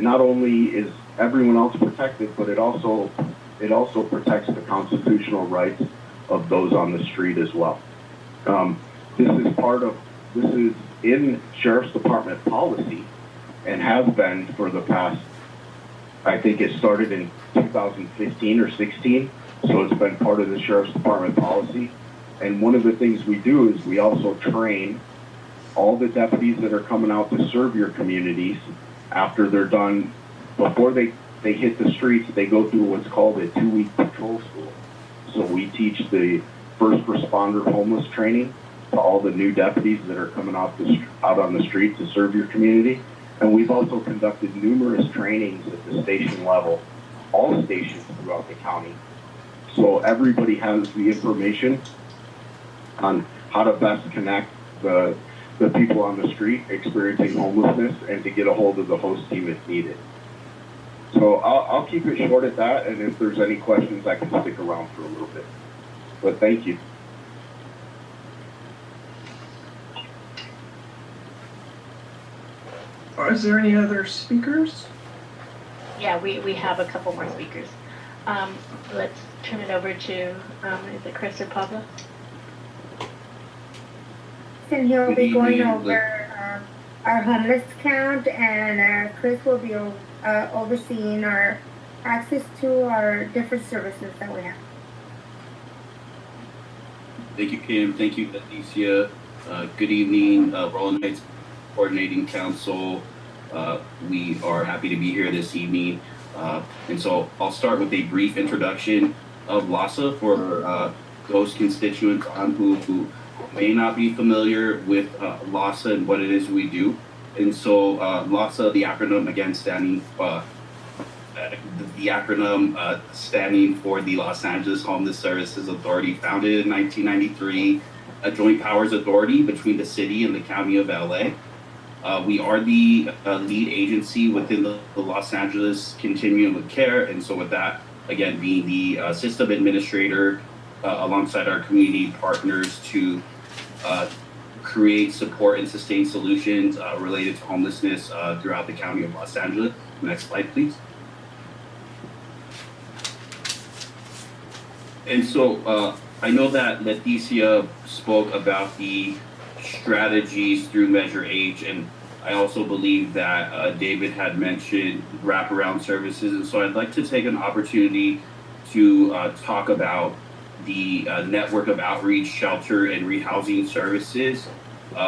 not only is everyone else protected, but it also protects the constitutional rights of those on the street as well. This is in Sheriff's Department policy and has been for the past, I think it started in 2015 or 16, so it's been part of the Sheriff's Department policy. And one of the things we do is we also train all the deputies that are coming out to serve your communities after they're done. Before they hit the streets, they go through what's called a 2-week patrol school. So we teach the first responder homeless training to all the new deputies that are coming out on the street to serve your community. And we've also conducted numerous trainings at the station level, all stations throughout the county. So everybody has the information on how to best connect the people on the street experiencing homelessness and to get a hold of the host team if needed. So I'll keep it short at that, and if there's any questions, I can stick around for a little bit. But thank you. Is there any other speakers? Yeah, we have a couple more speakers. Let's turn it over to, is it Chris or Pablo? And he'll be going over our homeless count, and Chris will be overseeing our access to our different services that we have. Thank you, Kim. Thank you, Leticia. Good evening, Roland Heights Coordinating Council. We are happy to be here this evening. And so I'll start with a brief introduction of LASA for those constituents on who may not be familiar with LASA and what it is we do. And so LASA, the acronym again standing for the Los Angeles Homeless Services Authority, founded in 1993, a joint powers authority between the city and the county of LA. We are the lead agency within the Los Angeles Continuum of Care, and so with that, again, being the system administrator alongside our community partners to create, support, and sustain solutions related to homelessness throughout the county of Los Angeles. Next slide, please. And so I know that Leticia spoke about the strategies through Measure H, and I also believe that David had mentioned wraparound services, and so I'd like to take an opportunity to talk about the network of outreach, shelter, and rehousing services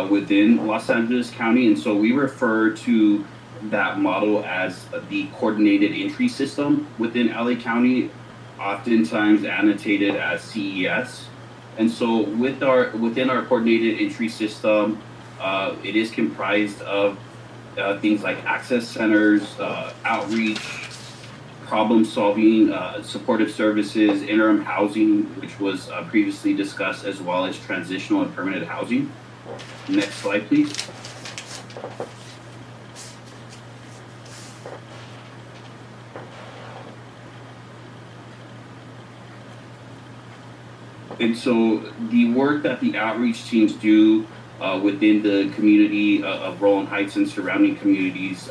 within Los Angeles County. And so we refer to that model as the coordinated entry system within LA County, oftentimes annotated as CES. And so within our coordinated entry system, it is comprised of things like access centers, outreach, problem solving, supportive services, interim housing, which was previously discussed, as well as transitional and permanent housing. Next slide, please. And so the work that the outreach teams do within the community of Rowland Heights and surrounding communities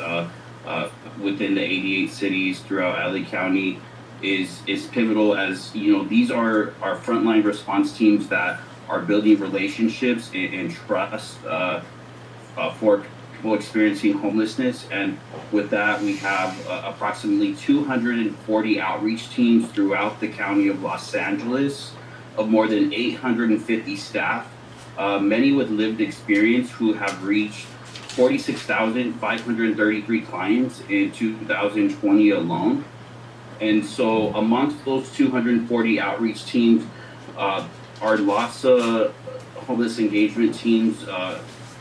within the 88 cities throughout LA County is pivotal, as you know, these are our frontline response teams that are building relationships and trust for people experiencing homelessness. And with that, we have approximately 240 outreach teams throughout the county of Los Angeles, of more than 850 staff, many with lived experience, who have reached 46,533 clients in 2020 alone. And so amongst those 240 outreach teams, our LASA homeless engagement teams,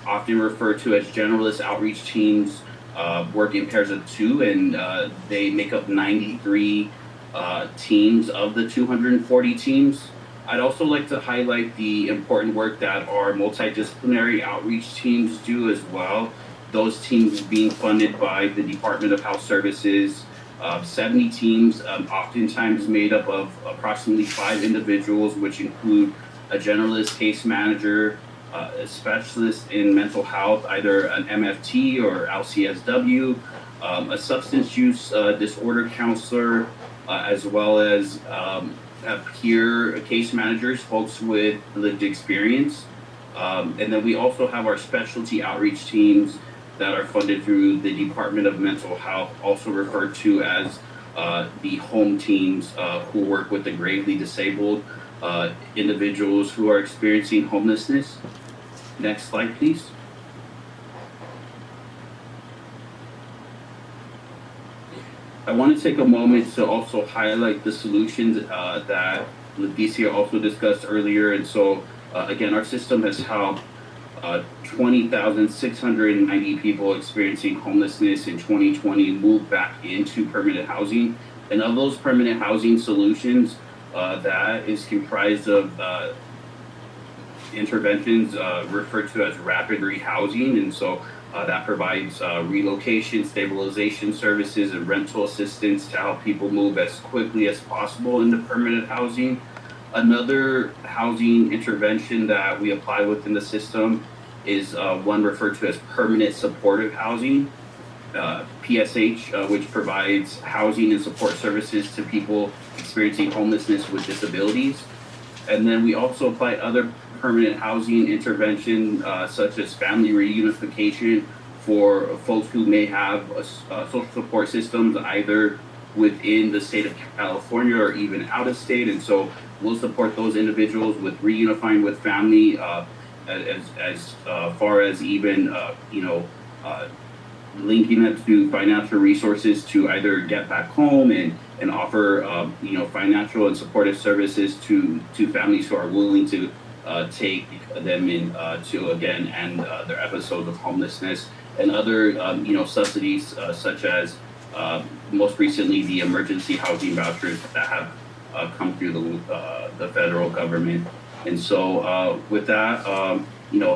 often referred to as generalist outreach teams, work in pairs of two, and they make up 93 teams of the 240 teams. I'd also like to highlight the important work that our multidisciplinary outreach teams do as well. Those teams being funded by the Department of Health Services, 70 teams, oftentimes made up of approximately 5 individuals, which include a generalist case manager, a specialist in mental health, either an MFT or LCSW, a substance use disorder counselor, as well as peer case managers, folks with lived experience. And then we also have our specialty outreach teams that are funded through the Department of Mental Health, also referred to as the home teams, who work with the gravely disabled individuals who are experiencing homelessness. Next slide, please. I want to take a moment to also highlight the solutions that Leticia also discussed earlier. And so, again, our system has helped 20,690 people experiencing homelessness in 2020 move back into permanent housing. And of those permanent housing solutions, that is comprised of interventions referred to as rapid rehousing. And so that provides relocation, stabilization services, and rental assistance to help people move as quickly as possible into permanent housing. Another housing intervention that we apply within the system is one referred to as permanent supportive housing, PSH, which provides housing and support services to people experiencing homelessness with disabilities. And then we also apply other permanent housing intervention, such as family reunification for folks who may have social support systems either within the state of California or even out of state. And so we'll support those individuals with reunifying with family, as far as even linking them to financial resources to either get back home and offer financial and supportive services to families who are willing to take them in to again end their episodes of homelessness, and other subsidies such as most recently the emergency housing vouchers that have come through the federal government. And so with that,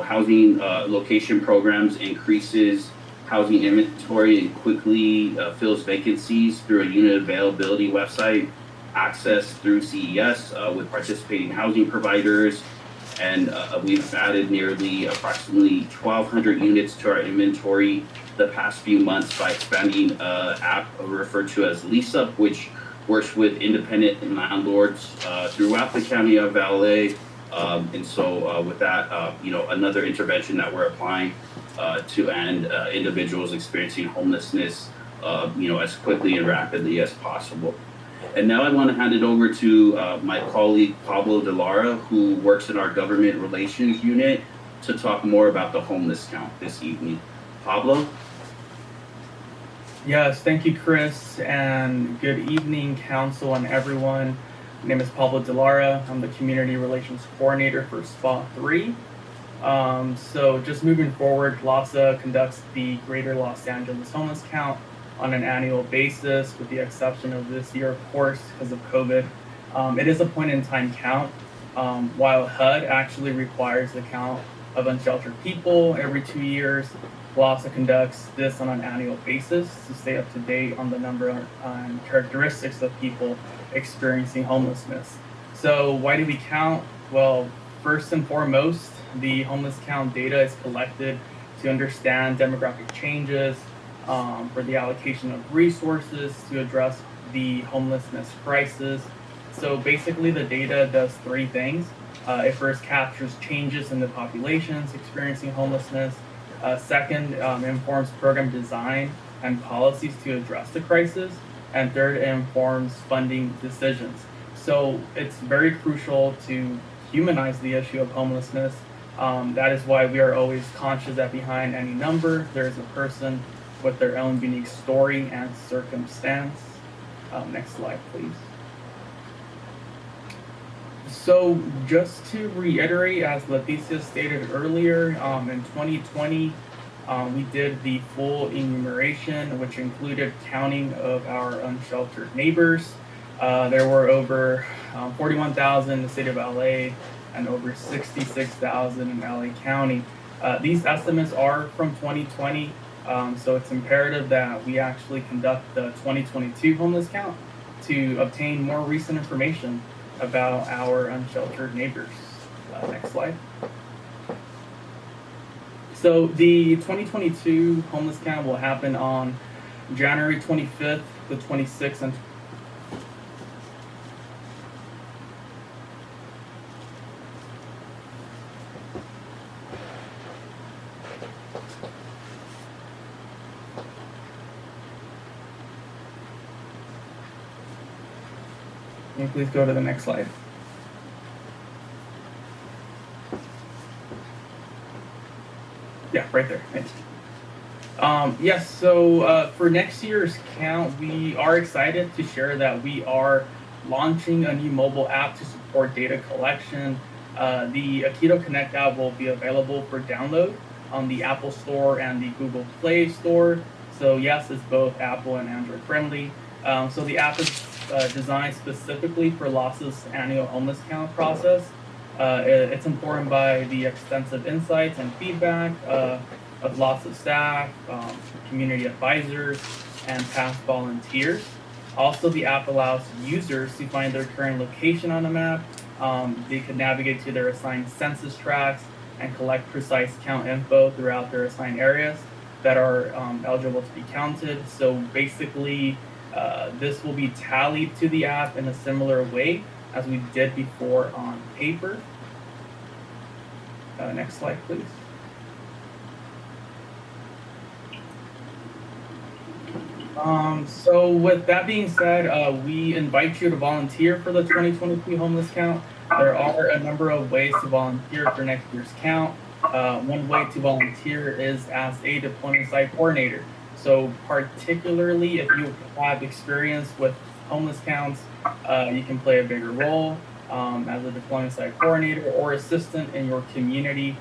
housing location programs increases housing inventory and quickly fills vacancies through a unit availability website, access through CES with participating housing providers. And we've added nearly approximately 1,200 units to our inventory the past few months by expanding an app referred to as LeaseUp, which works with independent landlords throughout the county of LA. And so with that, another intervention that we're applying to end individuals experiencing homelessness, as quickly and rapidly as possible. And now I want to hand it over to my colleague, Pablo De Lara, who works in our government relations unit, to talk more about the homeless count this evening. Pablo? Yes, thank you, Chris, and good evening, council and everyone. My name is Pablo De Lara. I'm the Community Relations Coordinator for SPA 3. So just moving forward, LASA conducts the Greater Los Angeles Homeless Count on an annual basis, with the exception of this year, of course, because of COVID. It is a point-in-time count, while HUD actually requires the count of unsheltered people every 2 years. LASA conducts this on an annual basis to stay up to date on the number and characteristics of people experiencing homelessness. So why do we count? Well, first and foremost, the homeless count data is collected to understand demographic changes, for the allocation of resources to address the homelessness crisis. So basically the data does three things. It first captures changes in the populations experiencing homelessness. Second, informs program design and policies to address the crisis. And third, it informs funding decisions. So it's very crucial to humanize the issue of homelessness. That is why we are always conscious that behind any number, there is a person with their own unique story and circumstance. Next slide, please. So just to reiterate, as Leticia stated earlier, in 2020, we did the full enumeration, which included counting of our unsheltered neighbors. There were over 41,000 in the city of LA and over 66,000 in LA County. These estimates are from 2020, so it's imperative that we actually conduct the 2022 homeless count to obtain more recent information about our unsheltered neighbors. Next slide. So the 2022 homeless count will happen on January 25th, the 26th, and can you please go to the next slide? Yeah, right there. Thanks. Yes, so for next year's count, we are excited to share that we are launching a new mobile app to support data collection. The Aikido Connect app will be available for download on the Apple Store and the Google Play Store. So yes, it's both Apple and Android friendly. So the app is designed specifically for LASA's annual homeless count process. It's informed by the extensive insights and feedback of LASA staff, community advisors, and past volunteers. Also, the app allows users to find their current location on the map. They can navigate to their assigned census tracts and collect precise count info throughout their assigned areas that are eligible to be counted. So basically, this will be tallied to the app in a similar way as we did before on paper. Next slide, please. So with that being said, we invite you to volunteer for the 2023 homeless count. There are a number of ways to volunteer for next year's count. One way to volunteer is as a deployment site coordinator. So particularly if you have experience with homeless counts, you can play a bigger role as a deployment site coordinator or assistant in your community.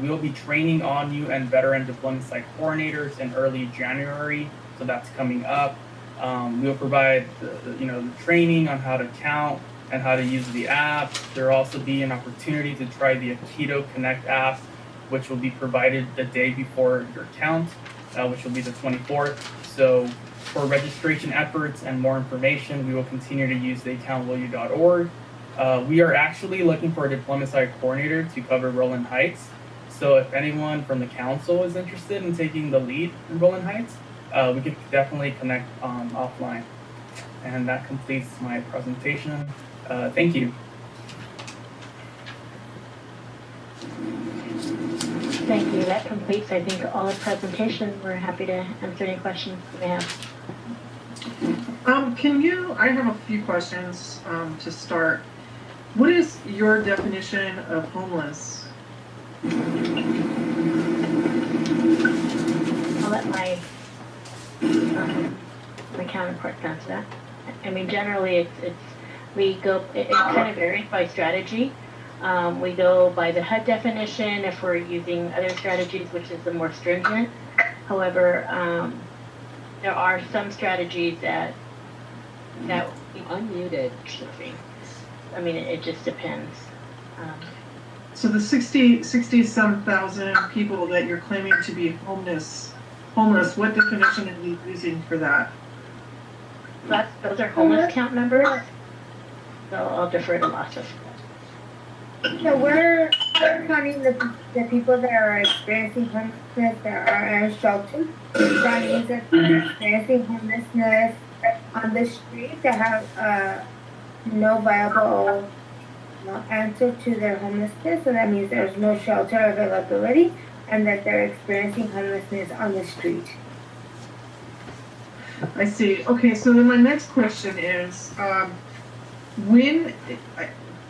We will be training on you and veteran deployment site coordinators in early January, so that's coming up. We will provide the training on how to count and how to use the app. There will also be an opportunity to try the Aikido Connect app, which will be provided the day before your count, which will be the 24th. So for registration efforts and more information, we will continue to use theaccountwillyou.org. We are actually looking for a deployment site coordinator to cover Rowland Heights. So if anyone from the council is interested in taking the lead in Rowland Heights, we could definitely connect offline. And that completes my presentation. Thank you. Thank you. That completes, I think, all the presentation. We're happy to answer any questions you may have. I have a few questions to start. What is your definition of homeless? I'll let my counterpart answer that. I mean, generally, it kind of varies by strategy. We go by the HUD definition if we're using other strategies, which is the more stringent. However, there are some strategies that unmuted. I mean, it just depends. So the 60-some thousand people that you're claiming to be homeless, what definition are you using for that? Those are homeless count numbers. So I'll defer to Lassa. So we're counting the people that are experiencing homelessness that are in shelter. That means that they're experiencing homelessness on the street that have no viable answer to their homelessness. So that means there's no shelter availability and that they're experiencing homelessness on the street. I see. Okay, so then my next question is,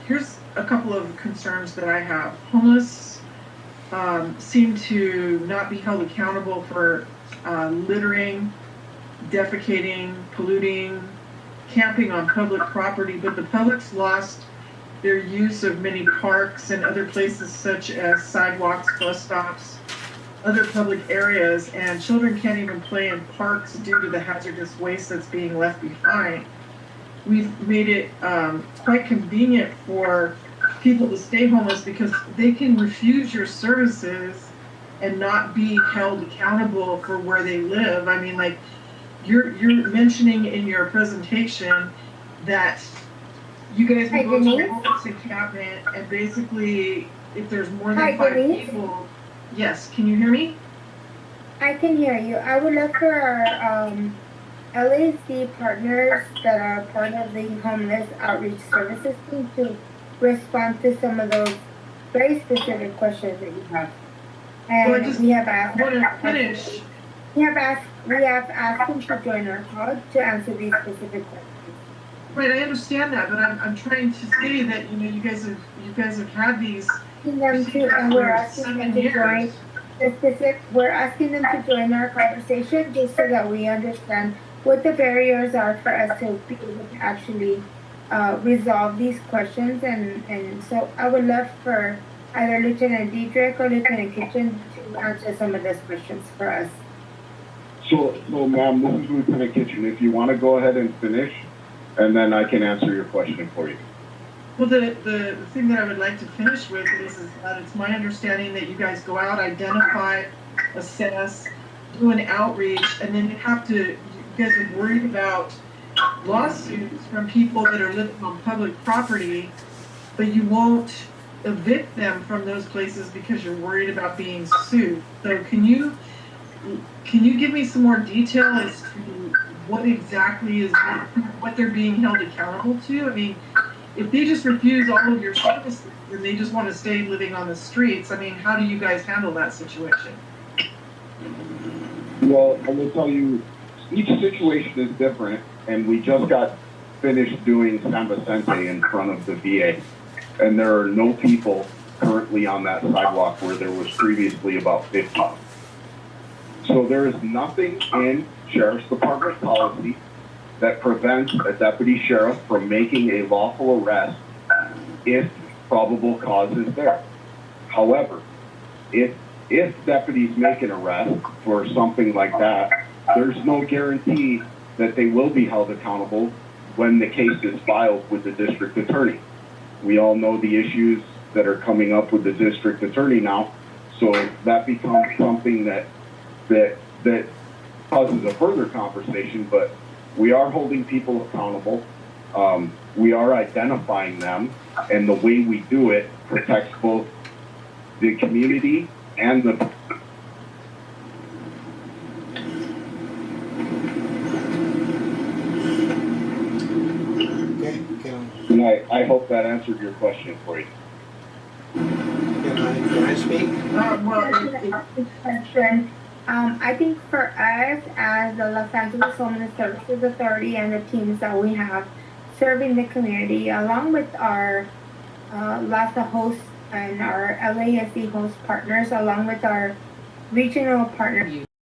here's a couple of concerns that I have. Homeless seem to not be held accountable for littering, defecating, polluting, camping on public property, but the public's lost their use of many parks and other places such as sidewalks, bus stops, other public areas, and children can't even play in parks due to the hazardous waste that's being left behind. We've made it quite convenient for people to stay homeless because they can refuse your services and not be held accountable for where they live. I mean, like, you're mentioning in your presentation that you guys will go to a homeless encampment, and basically, if there's more than 5 people, yes, can you hear me? I can hear you. I would love for our LAC partners that are part of the Homeless Outreach Services team to respond to some of those very specific questions that you have. And we have asked them to join our call to answer these specific questions. Right, I understand that, but I'm trying to say that you guys have had these. We're asking them to join. We're asking them to join our conversation just so that we understand what the barriers are for us to be able to actually resolve these questions. And so I would love for either Lieutenant Diedrich or Lieutenant Kichen to answer some of those questions for us. So ma'am, this is Lieutenant Kichen. If you want to go ahead and finish, and then I can answer your question for you. Well, the thing that I would like to finish with is that it's my understanding that you guys go out, identify, assess, do an outreach, and then you guys are worried about lawsuits from people that are living on public property, but you won't evict them from those places because you're worried about being sued. So can you give me some more detail as to what exactly is what they're being held accountable to? I mean, if they just refuse all of your services and they just want to stay living on the streets, I mean, how do you guys handle that situation? Well, I will tell you, each situation is different, and we just got finished doing San Vicente in front of the VA, and there are no people currently on that sidewalk where there was previously about 50. So there is nothing in Sheriff's Department policy that prevents a deputy sheriff from making a lawful arrest if probable cause is there. However, if deputies make an arrest for something like that, there's no guarantee that they will be held accountable when the case is filed with the district attorney. We all know the issues that are coming up with the district attorney now, so that becomes something that causes a further conversation, but we are holding people accountable. We are identifying them, and the way we do it protects both the community and the. And I hope that answered your question for you. Can I speak? I think for us as the Los Angeles Homeless Services Authority and the teams that we have serving the community, along with our LASA hosts and our LASE host partners, along with our regional partners.